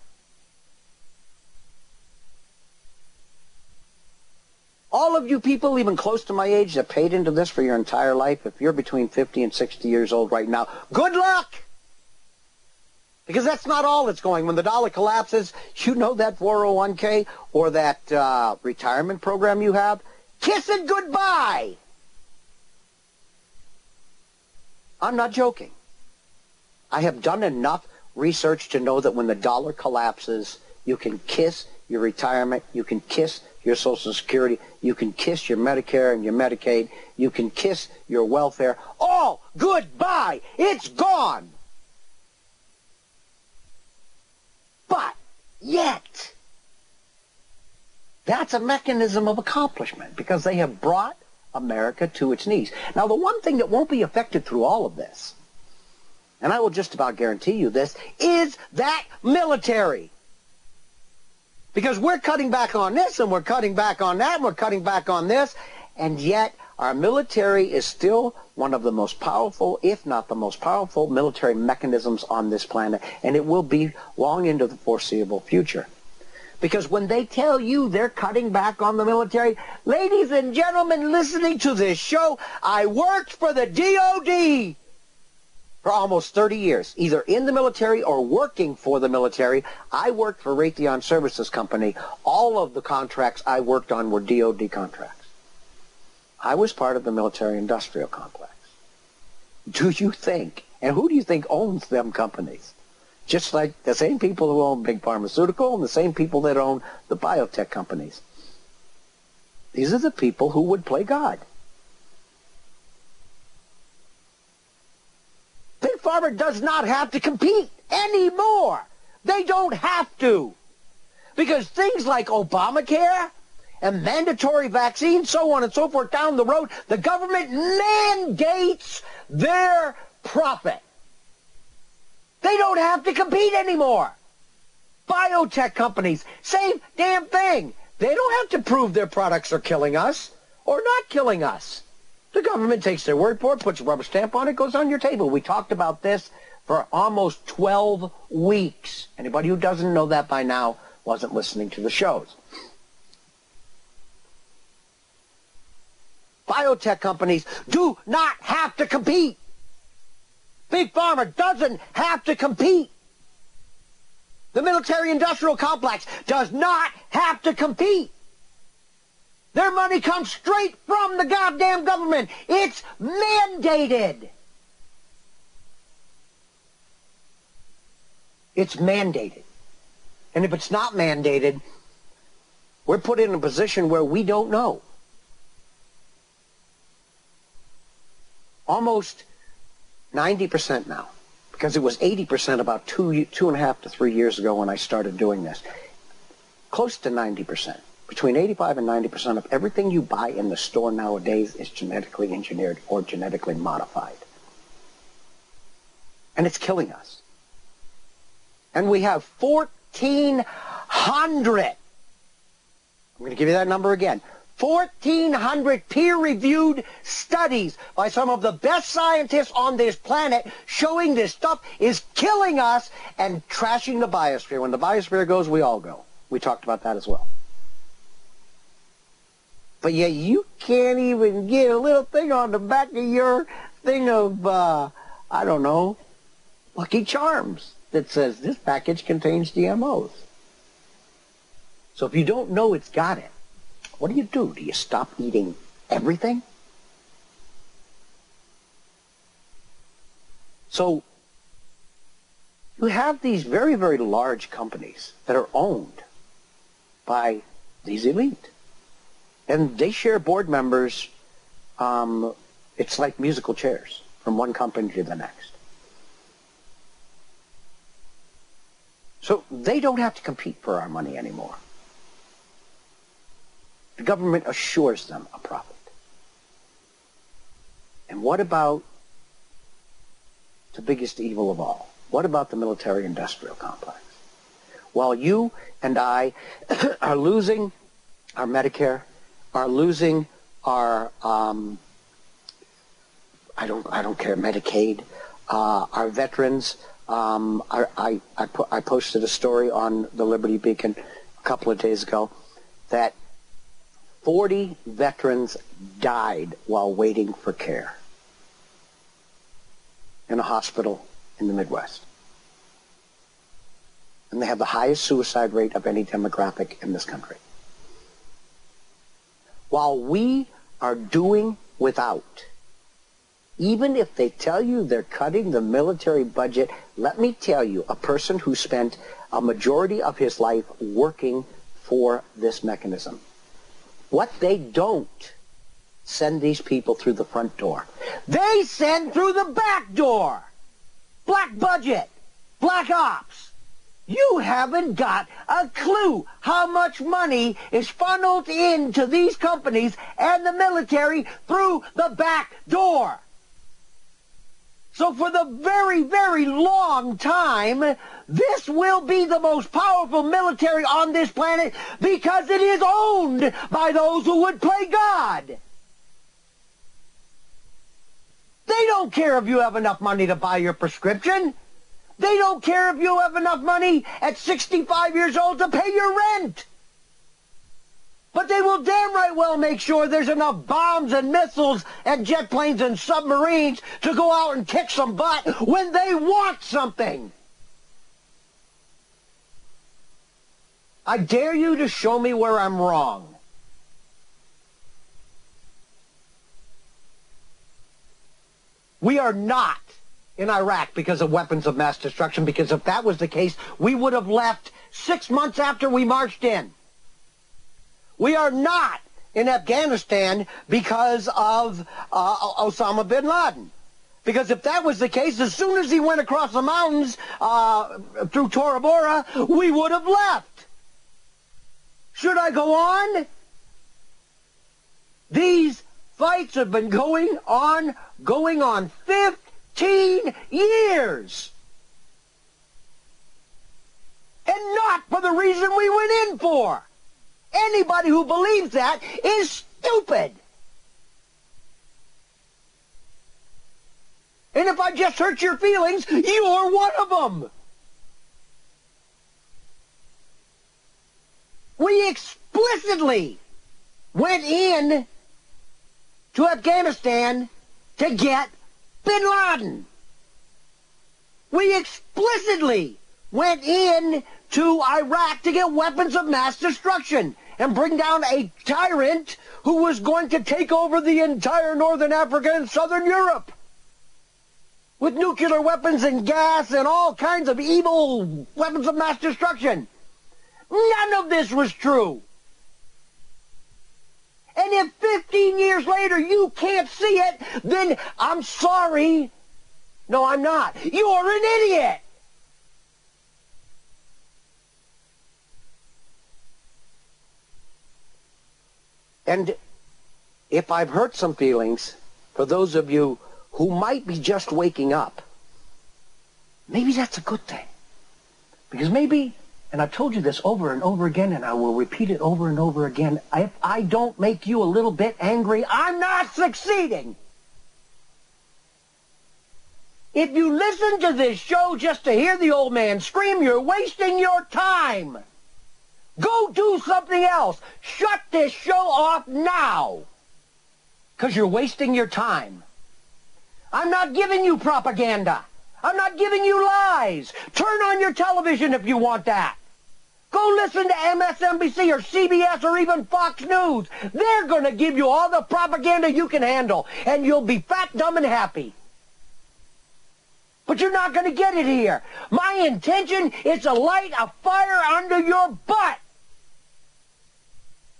All of you people, even close to my age, that paid into this for your entire life, if you're between 50 and 60 years old right now, good luck! Because that's not all that's going. When the dollar collapses, you know that 401k or that retirement program you have, kiss it goodbye! I'm not joking. I have done enough research to know that when the dollar collapses, you can kiss your retirement, you can kiss your Social Security, you can kiss your Medicare and your Medicaid, you can kiss your welfare. All goodbye! It's gone! But yet, that's a mechanism of accomplishment because they have brought America to its knees. Now, the one thing that won't be affected through all of this, and I will just about guarantee you this, is that military. Because we're cutting back on this, and we're cutting back on that, and we're cutting back on this, and yet our military is still one of the most powerful, if not the most powerful, military mechanisms on this planet, and it will be long into the foreseeable future. Because when they tell you they're cutting back on the military, ladies and gentlemen listening to this show, I worked for the DOD for almost 30 years, either in the military or working for the military. I worked for Raytheon Services Company. All of the contracts I worked on were DOD contracts. I was part of the military-industrial complex. Do you think, and who do you think owns them companies? Just like the same people who own big pharmaceutical and the same people that own the biotech companies. These are the people who would play God. Big Pharma does not have to compete anymore. They don't have to. Because things like Obamacare and mandatory vaccines, so on and so forth down the road, the government mandates their profit. They don't have to compete anymore. Biotech companies, same damn thing. They don't have to prove their products are killing us or not killing us. The government takes their word for it, puts a rubber stamp on it, goes on your table. We talked about this for almost 12 weeks. Anybody who doesn't know that by now wasn't listening to the shows. Biotech companies do not have to compete. Big Pharma doesn't have to compete. The military-industrial complex does not have to compete. Their money comes straight from the goddamn government. It's mandated. It's mandated. And if it's not mandated, we're put in a position where we don't know. Almost 90% now, because it was 80% about 2.5 to 3 years ago when I started doing this. Close to 90%. Between 85 and 90% of everything you buy in the store nowadays is genetically engineered or genetically modified. And it's killing us. And we have 1,400. I'm going to give you that number again. 1,400 peer-reviewed studies by some of the best scientists on this planet showing this stuff is killing us and trashing the biosphere. When the biosphere goes, we all go. We talked about that as well. But yet you can't even get a little thing on the back of your thing of, I don't know, Lucky Charms that says this package contains GMOs. So if you don't know it's got it, what do? Do you stop eating everything? So you have these very, very large companies that are owned by these elite. And they share board members. It's like musical chairs from one company to the next. So they don't have to compete for our money anymore. The government assures them a profit. And what about the biggest evil of all? What about the military-industrial complex? While you and I are losing our Medicare, are losing our I don't care, Medicaid, our veterans. I posted a story on the Liberty Beacon a couple of days ago that 40 veterans died while waiting for care in a hospital in the Midwest. And they have the highest suicide rate of any demographic in this country. While we are doing without, even if they tell you they're cutting the military budget, let me tell you, a person who spent a majority of his life working for this mechanism, what they don't send these people through the front door. They send through the back door. Black budget, black ops. You haven't got a clue how much money is funneled into these companies and the military through the back door. So for the very, very long time, this will be the most powerful military on this planet because it is owned by those who would play God. They don't care if you have enough money to buy your prescription. They don't care if you have enough money at 65 years old to pay your rent. But they will damn right well make sure there's enough bombs and missiles and jet planes and submarines to go out and kick some butt when they want something. I dare you to show me where I'm wrong. We are not in Iraq because of weapons of mass destruction, because if that was the case, we would have left 6 months after we marched in. We are not in Afghanistan because of Osama bin Laden. Because if that was the case, as soon as he went across the mountains through Tora Bora, we would have left. Should I go on? These fights have been going on 15 years. and not for the reason we went in for. Anybody who believes that is stupid. And if I just hurt your feelings, you're one of them. We explicitly went in to Afghanistan to get bin Laden. We explicitly went in to Iraq to get weapons of mass destruction and bring down a tyrant who was going to take over the entire northern Africa and southern Europe with nuclear weapons and gas and all kinds of evil weapons of mass destruction. None of this was true. And if 15 years later you can't see it, then I'm sorry. No, I'm not. You're an idiot. And if I've hurt some feelings, for those of you who might be just waking up, maybe that's a good thing. Because maybe, and I've told you this over and over again, and I will repeat it over and over again, if I don't make you a little bit angry, I'm not succeeding. If you listen to this show just to hear the old man scream, you're wasting your time. Go do something else. Shut this show off now. Because you're wasting your time. I'm not giving you propaganda. I'm not giving you lies. Turn on your television if you want that. Go listen to MSNBC or CBS or even Fox News. They're going to give you all the propaganda you can handle, and you'll be fat, dumb, and happy. But you're not going to get it here. My intention is to light a fire under your butt.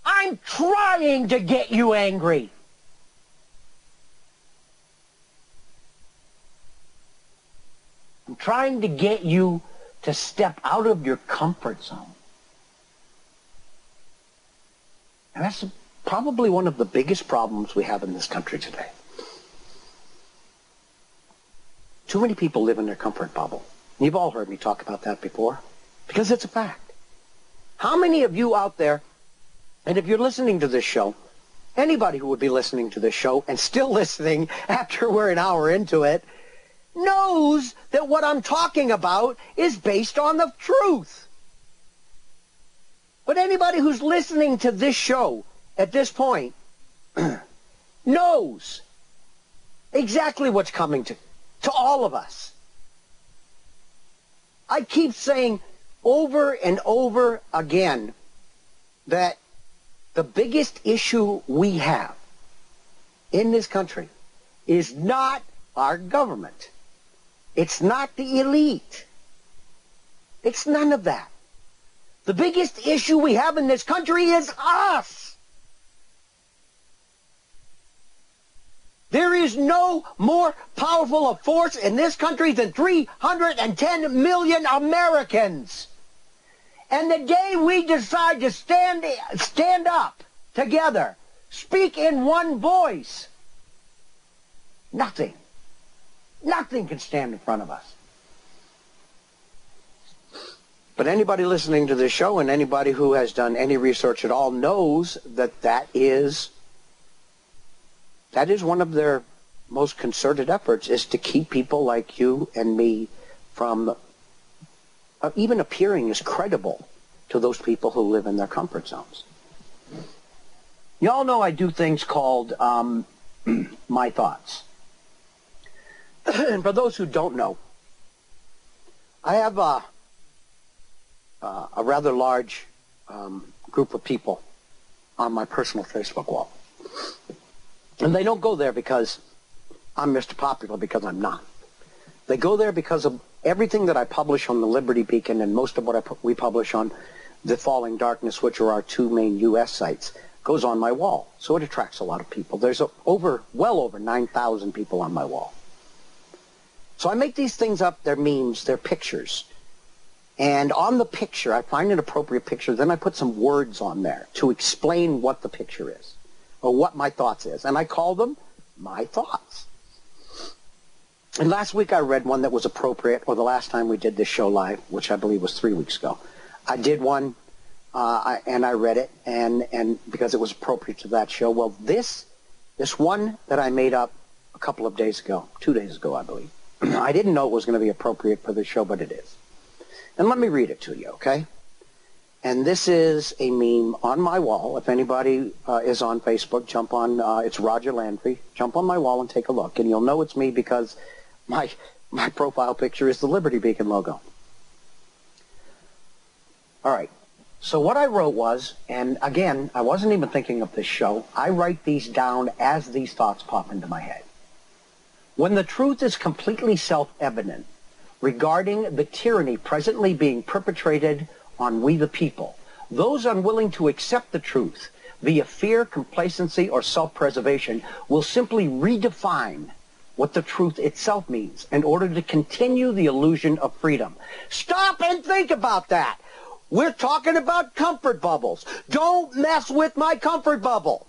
I'm trying to get you angry. I'm trying to get you to step out of your comfort zone. And that's probably one of the biggest problems we have in this country today. Too many people live in their comfort bubble. You've all heard me talk about that before, because it's a fact. How many of you out there, and if you're listening to this show, anybody who would be listening to this show and still listening after we're an hour into it, knows that what I'm talking about is based on the truth. But anybody who's listening to this show at this point knows exactly what's coming to all of us. I keep saying over and over again that the biggest issue we have in this country is not our government. It's not the elite. It's none of that. The biggest issue we have in this country is us. There is no more powerful a force in this country than 310 million Americans. And the day we decide to stand up together, speak in one voice, nothing can stand in front of us. But anybody listening to this show and anybody who has done any research at all knows that that is one of their most concerted efforts, is to keep people like you and me from even appearing as credible to those people who live in their comfort zones. You all know I do things called My Thoughts. And for those who don't know, I have a rather large group of people on my personal Facebook wall. And they don't go there because I'm Mr. Popular, because I'm not. They go there because of everything that I publish on the Liberty Beacon and most of what we publish on the Falling Darkness, which are our two main U.S. sites, goes on my wall. So it attracts a lot of people. There's well over 9,000 people on my wall. So I make these things up. They're memes. They're pictures. And on the picture, I find an appropriate picture. Then I put some words on there to explain what the picture is, or what my thoughts is. And I call them My Thoughts. And last week I read one that was appropriate, or the last time we did this show live, which I believe was 3 weeks ago. I did one, and I read it, and because it was appropriate to that show. Well, this one that I made up a couple of days ago, 2 days ago, I believe. I didn't know it was going to be appropriate for this show, but it is. And let me read it to you, okay? And this is a meme on my wall. If anybody is on Facebook, jump on, it's Roger Landry. Jump on my wall and take a look. And you'll know it's me because my profile picture is the Liberty Beacon logo. All right. So what I wrote was, and again, I wasn't even thinking of this show. I write these down as these thoughts pop into my head. When the truth is completely self-evident regarding the tyranny presently being perpetrated on we the people, those unwilling to accept the truth via fear, complacency, or self-preservation will simply redefine what the truth itself means in order to continue the illusion of freedom. Stop and think about that. We're talking about comfort bubbles. Don't mess with my comfort bubble.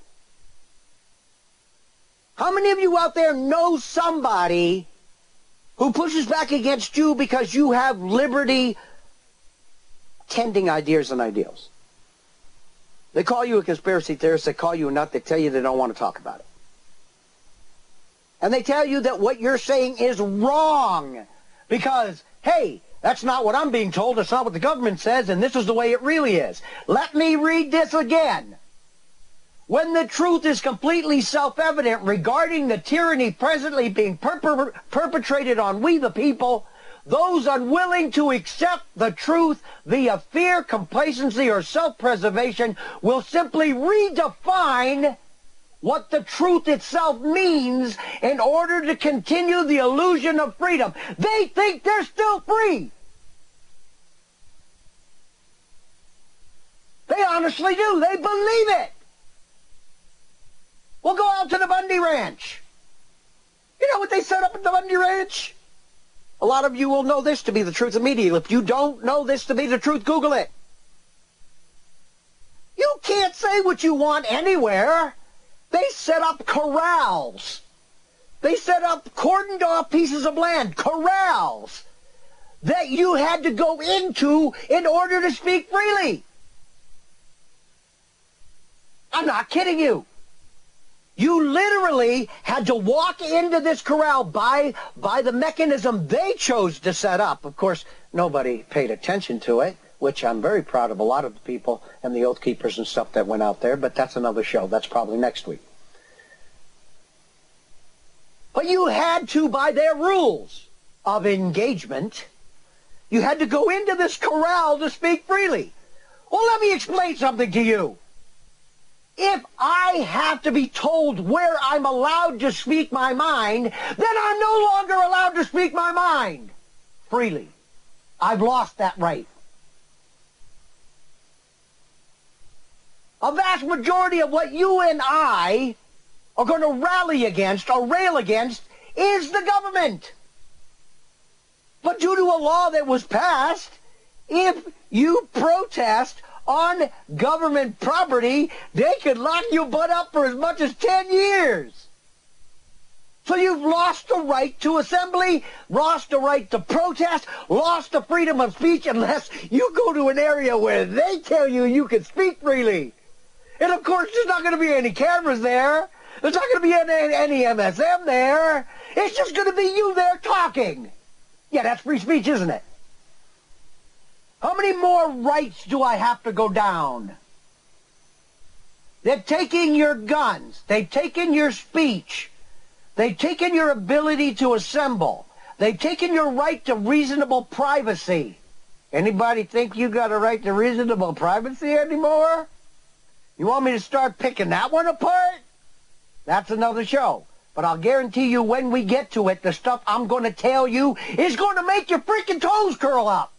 How many of you out there know somebody who pushes back against you because you have liberty-tending ideas and ideals? They call you a conspiracy theorist, they call you a nut, they tell you they don't want to talk about it. And they tell you that what you're saying is wrong because, hey, that's not what I'm being told, it's not what the government says, and this is the way it really is. Let me read this again. When the truth is completely self-evident regarding the tyranny presently being perpetrated on we the people, those unwilling to accept the truth via fear, complacency, or self-preservation will simply redefine what the truth itself means in order to continue the illusion of freedom. They think they're still free. They honestly do. They believe it. We'll go out to the Bundy Ranch. You know what they set up at the Bundy Ranch? A lot of you will know this to be the truth immediately. If you don't know this to be the truth, Google it. You can't say what you want anywhere. They set up corrals. They set up cordoned off pieces of land, corrals, that you had to go into in order to speak freely. I'm not kidding you. You literally had to walk into this corral by the mechanism they chose to set up. Of course, nobody paid attention to it, which I'm very proud of a lot of the people and the Oath Keepers and stuff that went out there, but that's another show. That's probably next week. But you had to, by their rules of engagement, you had to go into this corral to speak freely. Well, let me explain something to you. If I have to be told where I'm allowed to speak my mind, then I'm no longer allowed to speak my mind freely. I've lost that right. A vast majority of what you and I are going to rally against or rail against is the government. But due to a law that was passed, if you protest on government property, they could lock your butt up for as much as 10 years. So you've lost the right to assembly, lost the right to protest, lost the freedom of speech unless you go to an area where they tell you you can speak freely. And of course, there's not going to be any cameras there. There's not going to be any MSM there. It's just going to be you there talking. Yeah, that's free speech, isn't it? How many more rights do I have to go down? They've taken your guns. They've taken your speech. They've taken your ability to assemble. They've taken your right to reasonable privacy. Anybody think you got a right to reasonable privacy anymore? You want me to start picking that one apart? That's another show. But I'll guarantee you when we get to it, the stuff I'm going to tell you is going to make your freaking toes curl up.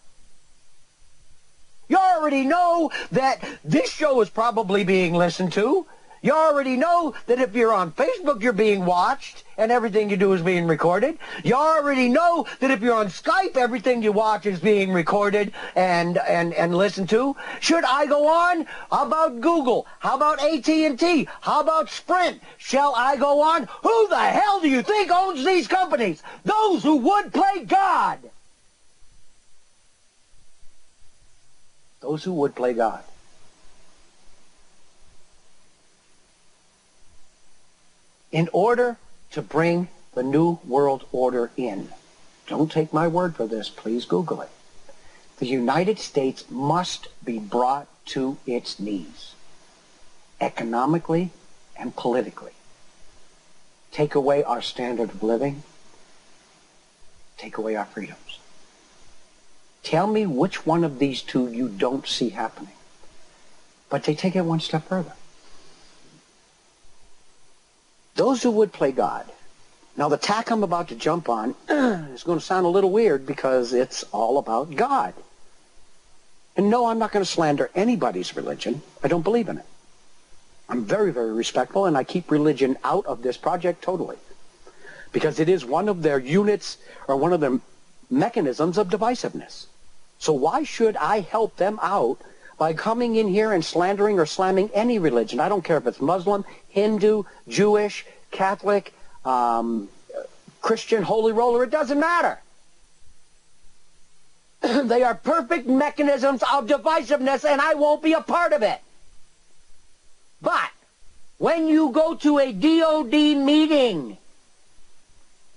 You already know that this show is probably being listened to. You already know that if you're on Facebook, you're being watched and everything you do is being recorded. You already know that if you're on Skype, everything you watch is being recorded and listened to. Should I go on? How about Google? How about AT&T? How about Sprint? Shall I go on? Who the hell do you think owns these companies? Those who would play God. Those who would play God. In order to bring the New World Order in, don't take my word for this, please Google it, the United States must be brought to its knees, economically and politically. Take away our standard of living, take away our freedoms. Tell me which one of these two you don't see happening. But they take it one step further. Those who would play God. Now, the tack I'm about to jump on is going to sound a little weird because it's all about God. And no, I'm not going to slander anybody's religion. I don't believe in it. I'm very, very respectful, and I keep religion out of this project totally. Because it is one of their units or one of their mechanisms of divisiveness. So why should I help them out by coming in here and slandering or slamming any religion? I don't care if it's Muslim, Hindu, Jewish, Catholic, Christian, Holy Roller, it doesn't matter. They are perfect mechanisms of divisiveness, and I won't be a part of it. But when you go to a DOD meeting,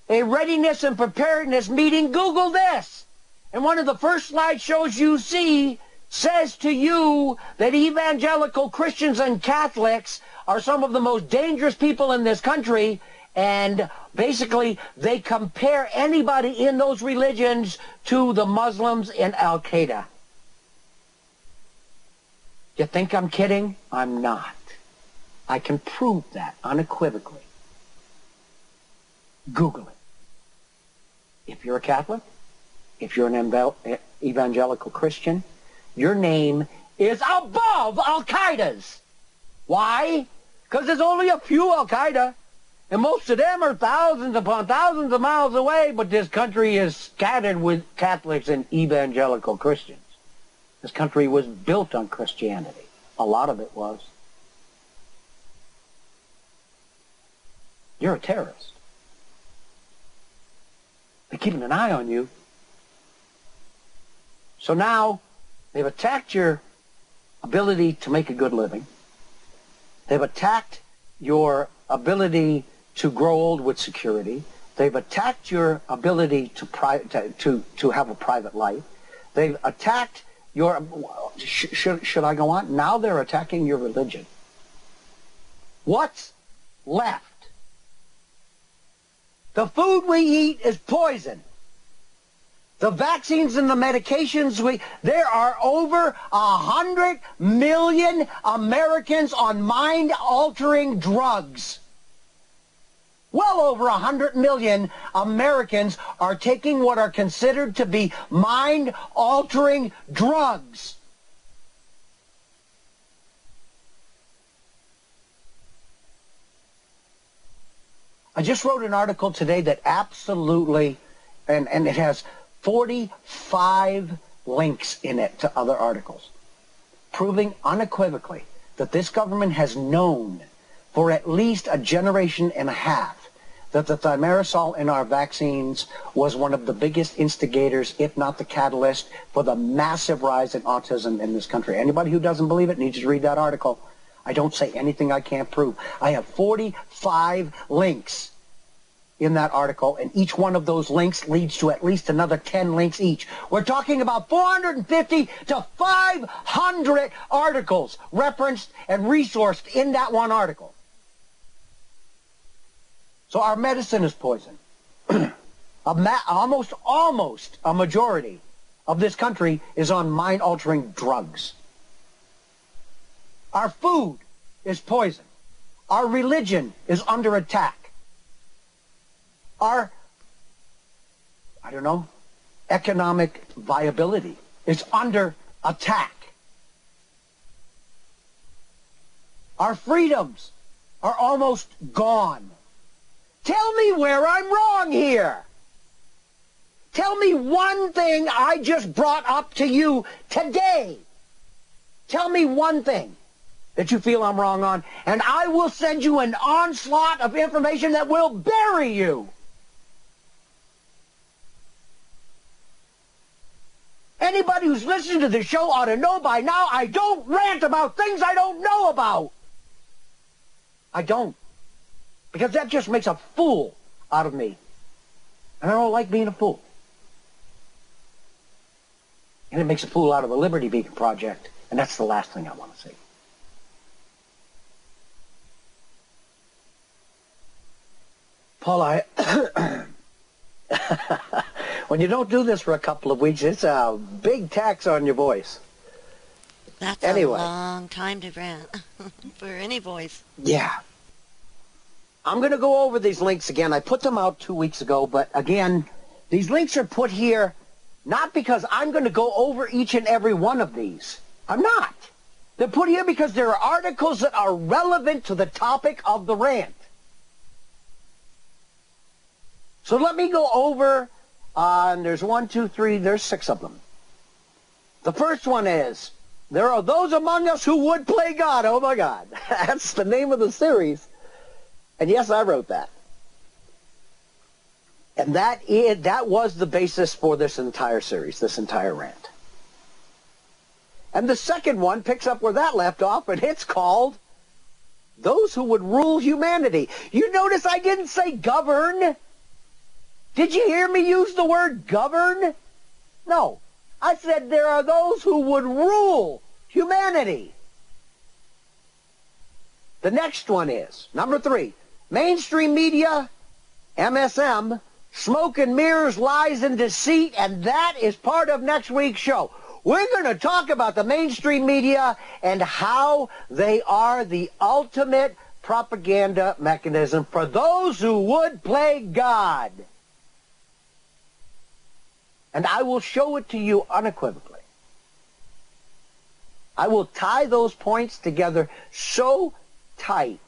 a readiness and preparedness meeting, Google this. And one of the first slideshows you see says to you that evangelical Christians and Catholics are some of the most dangerous people in this country, and basically they compare anybody in those religions to the Muslims and Al-Qaeda. You think I'm kidding? I'm not. I can prove that unequivocally. Google it. If you're a Catholic, if you're an evangelical Christian, your name is above Al-Qaeda's. Why? Because there's only a few Al-Qaeda, and most of them are thousands upon thousands of miles away, but this country is scattered with Catholics and evangelical Christians. This country was built on Christianity. A lot of it was. You're a terrorist. They're keeping an eye on you. So now, they've attacked your ability to make a good living. They've attacked your ability to grow old with security. They've attacked your ability to have a private life. They've attacked your... Should I go on? Now they're attacking your religion. What's left? The food we eat is poison. The vaccines and the medications there are over 100 million Americans on mind-altering drugs. Well over 100 million Americans are taking what are considered to be mind-altering drugs. I just wrote an article today that absolutely, and it has 45 links in it to other articles, proving unequivocally that this government has known for at least a generation and a half that the thimerosal in our vaccines was one of the biggest instigators, if not the catalyst, for the massive rise in autism in this country. Anybody who doesn't believe it needs to read that article. I don't say anything I can't prove. I have 45 links in that article, and each one of those links leads to at least another 10 links each. We're talking about 450 to 500 articles referenced and resourced in that one article. So our medicine is poison. Almost a majority of this country is on mind-altering drugs. Our food is poison. Our religion is under attack. Our, economic viability is under attack. Our freedoms are almost gone. Tell me where I'm wrong here. Tell me one thing I just brought up to you today. Tell me one thing that you feel I'm wrong on, and I will send you an onslaught of information that will bury you. Anybody who's listening to this show ought to know by now I don't rant about things I don't know about. I don't. Because that just makes a fool out of me. And I don't like being a fool. And it makes a fool out of the Liberty Beacon Project. And that's the last thing I want to see. Paula, when you don't do this for a couple of weeks, it's a big tax on your voice. That's anyway. A long time to rant for any voice. Yeah. I'm going to go over these links again. I put them out 2 weeks ago, but again, these links are put here not because I'm going to go over each and every one of these. I'm not. They're put here because there are articles that are relevant to the topic of the rant. So let me go over, and there's 1, 2, 3, there's 6 of them. The first one is, there are those among us who would play God. Oh my God. That's the name of the series. And yes, I wrote that. And that was the basis for this entire series, this entire rant. And the second one picks up where that left off, and it's called Those Who Would Rule Humanity. You notice I didn't say govern. Did you hear me use the word govern? No. I said there are those who would rule humanity. The next one is, number 3, mainstream media, MSM, smoke and mirrors, lies and deceit, and that is part of next week's show. We're going to talk about the mainstream media and how they are the ultimate propaganda mechanism for those who would play God. And I will show it to you unequivocally. I will tie those points together so tight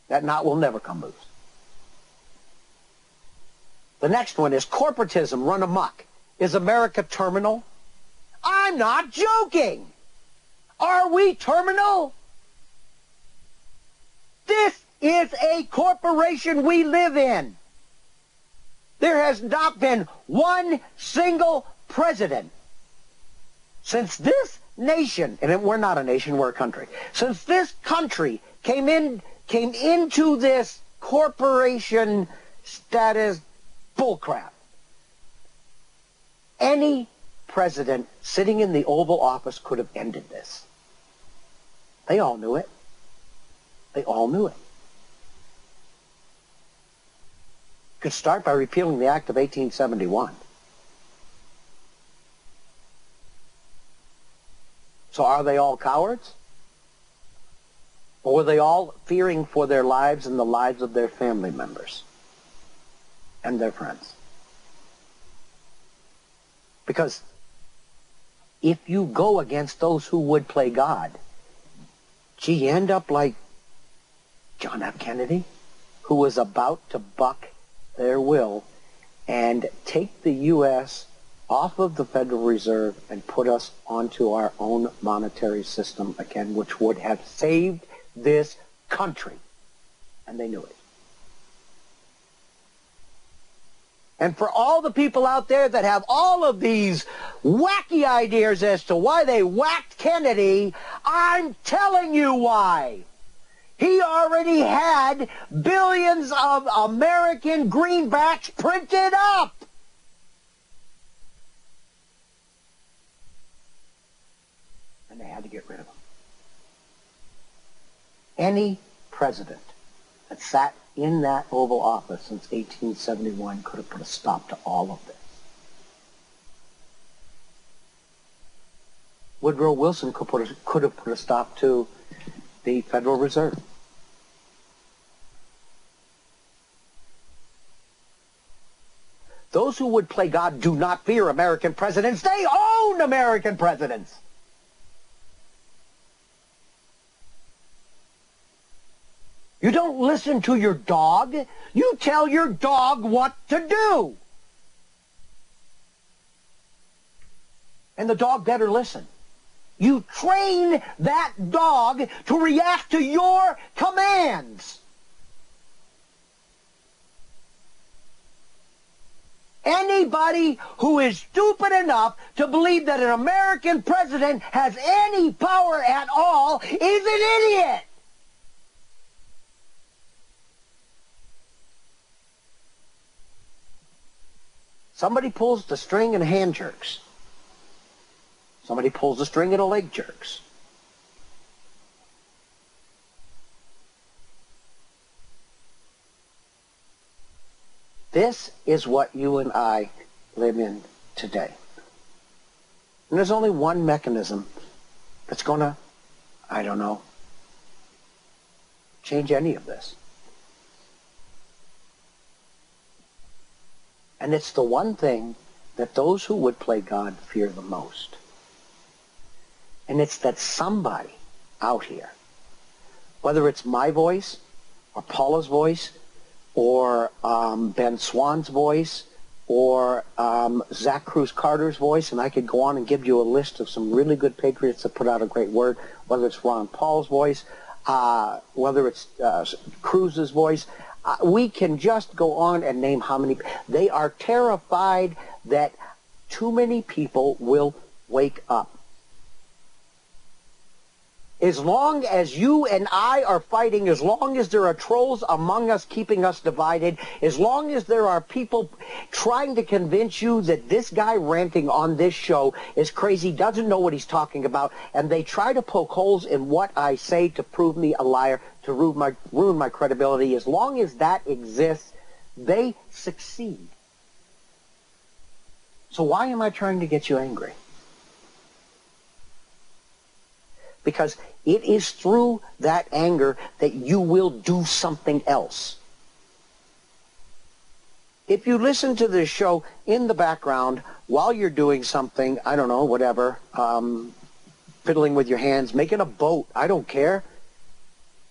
that knot will never come loose. The next one is corporatism run amok. Is America terminal? I'm not joking. Are we terminal? This is a corporation we live in. There has not been one single president since this nation, and we're not a nation, we're a country, since this country came into this corporation status bullcrap. Any president sitting in the Oval Office could have ended this. They all knew it. They all knew it. Could start by repealing the Act of 1871. So are they all cowards? Or were they all fearing for their lives and the lives of their family members and their friends? Because if you go against those who would play God, gee, you end up like John F. Kennedy, who was about to buck their will and take the U.S. off of the Federal Reserve and put us onto our own monetary system again, which would have saved this country. And they knew it. And for all the people out there that have all of these wacky ideas as to why they whacked Kennedy, I'm telling you why. He already had billions of American greenbacks printed up. And they had to get rid of them. Any president that sat in that Oval Office since 1871 could have put a stop to all of this. Woodrow Wilson could have put a stop to the Federal Reserve. Those who would play God do not fear American presidents. They own American presidents. You don't listen to your dog. You tell your dog what to do. And the dog better listen. You train that dog to react to your commands. Anybody who is stupid enough to believe that an American president has any power at all is an idiot. Somebody pulls the string and hand jerks. Somebody pulls the string and a leg jerks. This is what you and I live in today. And there's only one mechanism that's going to, I don't know, change any of this. And it's the one thing that those who would play God fear the most. And it's that somebody out here, whether it's my voice or Paula's voice or Ben Swan's voice or Zach Cruz Carter's voice, and I could go on and give you a list of some really good patriots that put out a great word, whether it's Ron Paul's voice, whether it's Cruz's voice, we can just go on and name how many. They are terrified that too many people will wake up. As long as you and I are fighting, as long as there are trolls among us keeping us divided, as long as there are people trying to convince you that this guy ranting on this show is crazy, doesn't know what he's talking about, and they try to poke holes in what I say to prove me a liar, to ruin my credibility, as long as that exists, they succeed. So why am I trying to get you angry? Because it is through that anger that you will do something else. If you listen to this show in the background while you're doing something, I don't know, whatever, fiddling with your hands, making a boat, I don't care,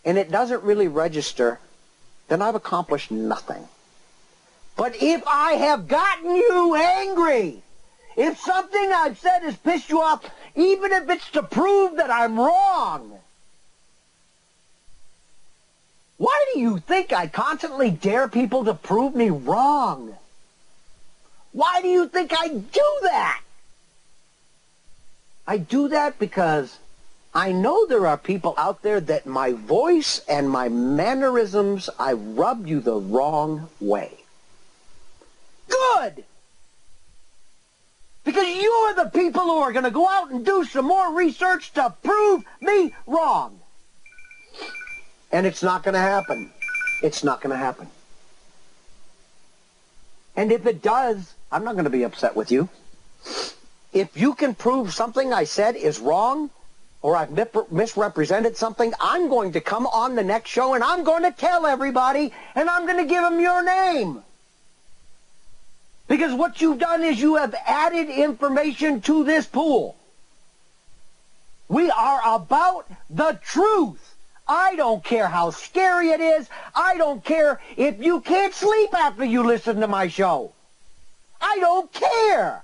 and it doesn't really register, then I've accomplished nothing. But if I have gotten you angry, if something I've said has pissed you off, even if it's to prove that I'm wrong, why do you think I constantly dare people to prove me wrong? Why do you think I do that? I do that because I know there are people out there that my voice and my mannerisms, I rub you the wrong way. Good! Because you're the people who are going to go out and do some more research to prove me wrong. And it's not going to happen. It's not going to happen. And if it does, I'm not going to be upset with you. If you can prove something I said is wrong, or I've misrepresented something, I'm going to come on the next show and I'm going to tell everybody, and I'm going to give them your name. Because what you've done is you have added information to this pool. We are about the truth. I don't care how scary it is. I don't care if you can't sleep after you listen to my show. I don't care.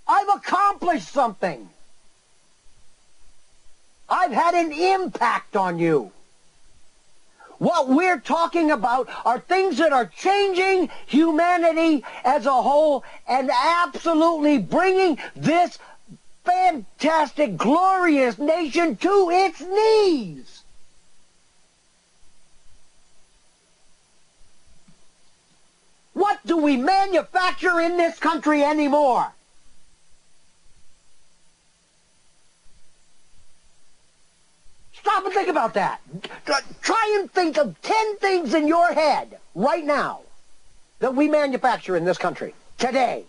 I've accomplished something. I've had an impact on you. What we're talking about are things that are changing humanity as a whole and absolutely bringing this fantastic, glorious nation to its knees. What do we manufacture in this country anymore? Stop and think about that. Try and think of 10 things in your head right now that we manufacture in this country today.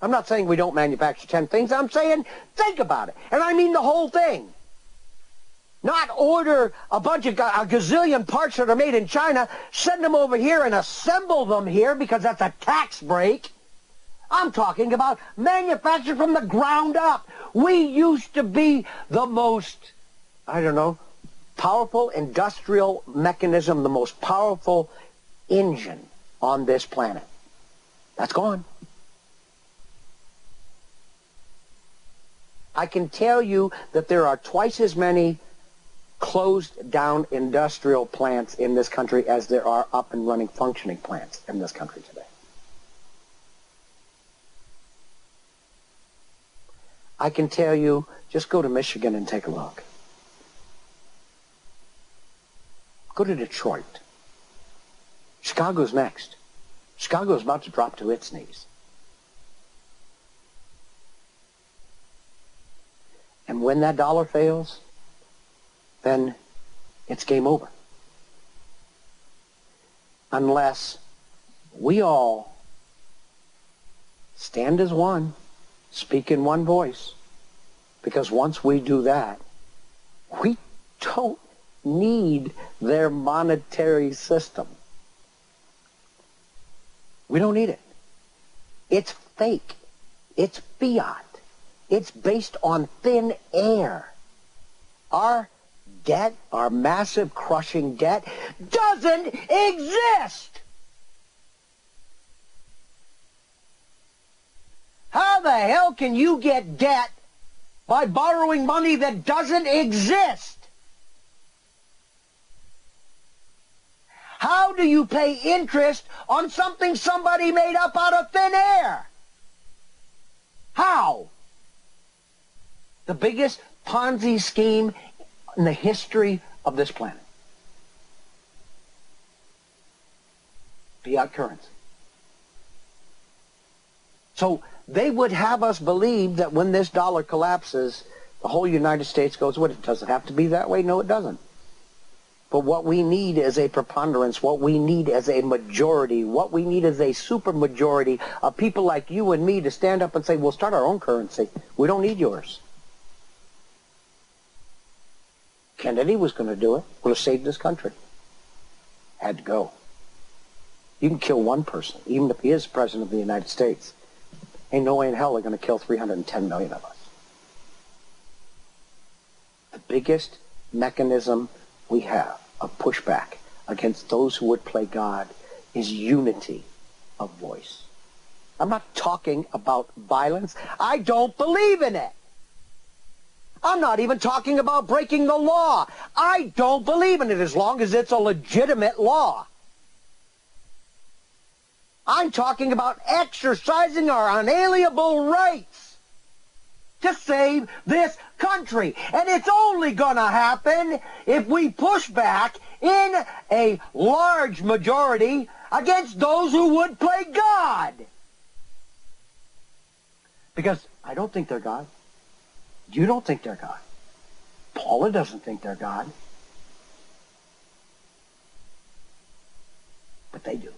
I'm not saying we don't manufacture 10 things. I'm saying think about it. And I mean the whole thing. Not order a bunch of a gazillion parts that are made in China, send them over here and assemble them here because that's a tax break. I'm talking about manufacture from the ground up. We used to be the most, I don't know, powerful industrial mechanism, the most powerful engine on this planet. That's gone. I can tell you that there are twice as many closed down industrial plants in this country as there are up and running functioning plants in this country today. I can tell you, just go to Michigan and take a look. Go to Detroit. Chicago's next. Chicago's about to drop to its knees. And when that dollar fails, then it's game over. Unless we all stand as one, speak in one voice, because once we do that, we don't need their monetary system. We don't need it. It's fake. It's fiat. It's based on thin air. Our debt, our massive crushing debt, doesn't exist. How the hell can you get debt by borrowing money that doesn't exist? How do you pay interest on something somebody made up out of thin air? How? The biggest Ponzi scheme in the history of this planet. Fiat currency. So they would have us believe that when this dollar collapses, the whole United States goes, what, it doesn't have to be that way? No, it doesn't. But what we need is a preponderance, what we need is a majority, what we need is a supermajority of people like you and me to stand up and say, we'll start our own currency. We don't need yours. Kennedy was going to do it. Would have saved this country. Had to go. You can kill one person, even if he is president of the United States. Ain't no way in hell they're going to kill 310 million of us. The biggest mechanism we have of pushback against those who would play God is unity of voice. I'm not talking about violence. I don't believe in it. I'm not even talking about breaking the law. I don't believe in it as long as it's a legitimate law. I'm talking about exercising our unalienable rights to save this country. And it's only going to happen if we push back in a large majority against those who would play God. Because I don't think they're God. You don't think they're God. Paula doesn't think they're God. But they do.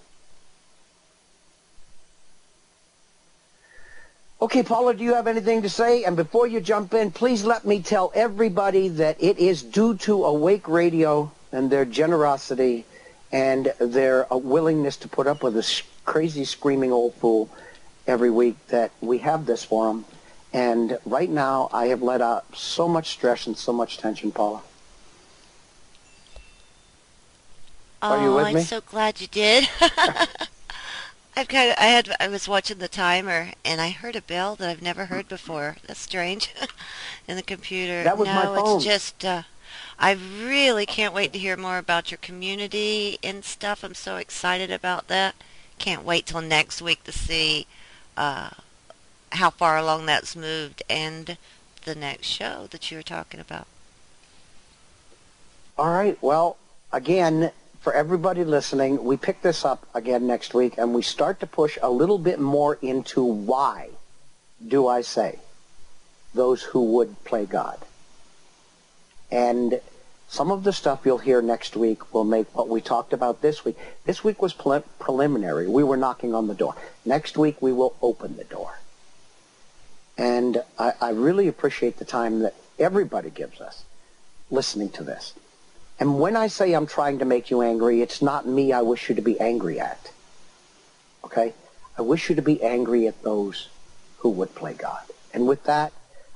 Okay, Paula, do you have anything to say? And before you jump in, please let me tell everybody that it is due to Awake Radio and their generosity and their willingness to put up with this crazy, screaming old fool every week that we have this forum. And right now, I have let out so much stress and so much tension, Paula. Are you with me? I'm so glad you did. I was watching the timer, and I heard a bell that I've never heard before. That's strange. In the computer. That was my phone. It's just, I really can't wait to hear more about your community and stuff. I'm so excited about that. Can't wait till next week to see how far along that's moved and the next show that you were talking about. All right. Well, again, for everybody listening, we pick this up again next week, and we start to push a little bit more into why do I say those who would play God. And some of the stuff you'll hear next week will make what we talked about this week. This week was preliminary. We were knocking on the door. Next week we will open the door. And I really appreciate the time that everybody gives us listening to this. And when I say I'm trying to make you angry, it's not me I wish you to be angry at. Okay? I wish you to be angry at those who would play God. And with that,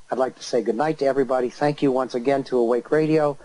I'd like to say good night to everybody. Thank you once again to Awake Radio.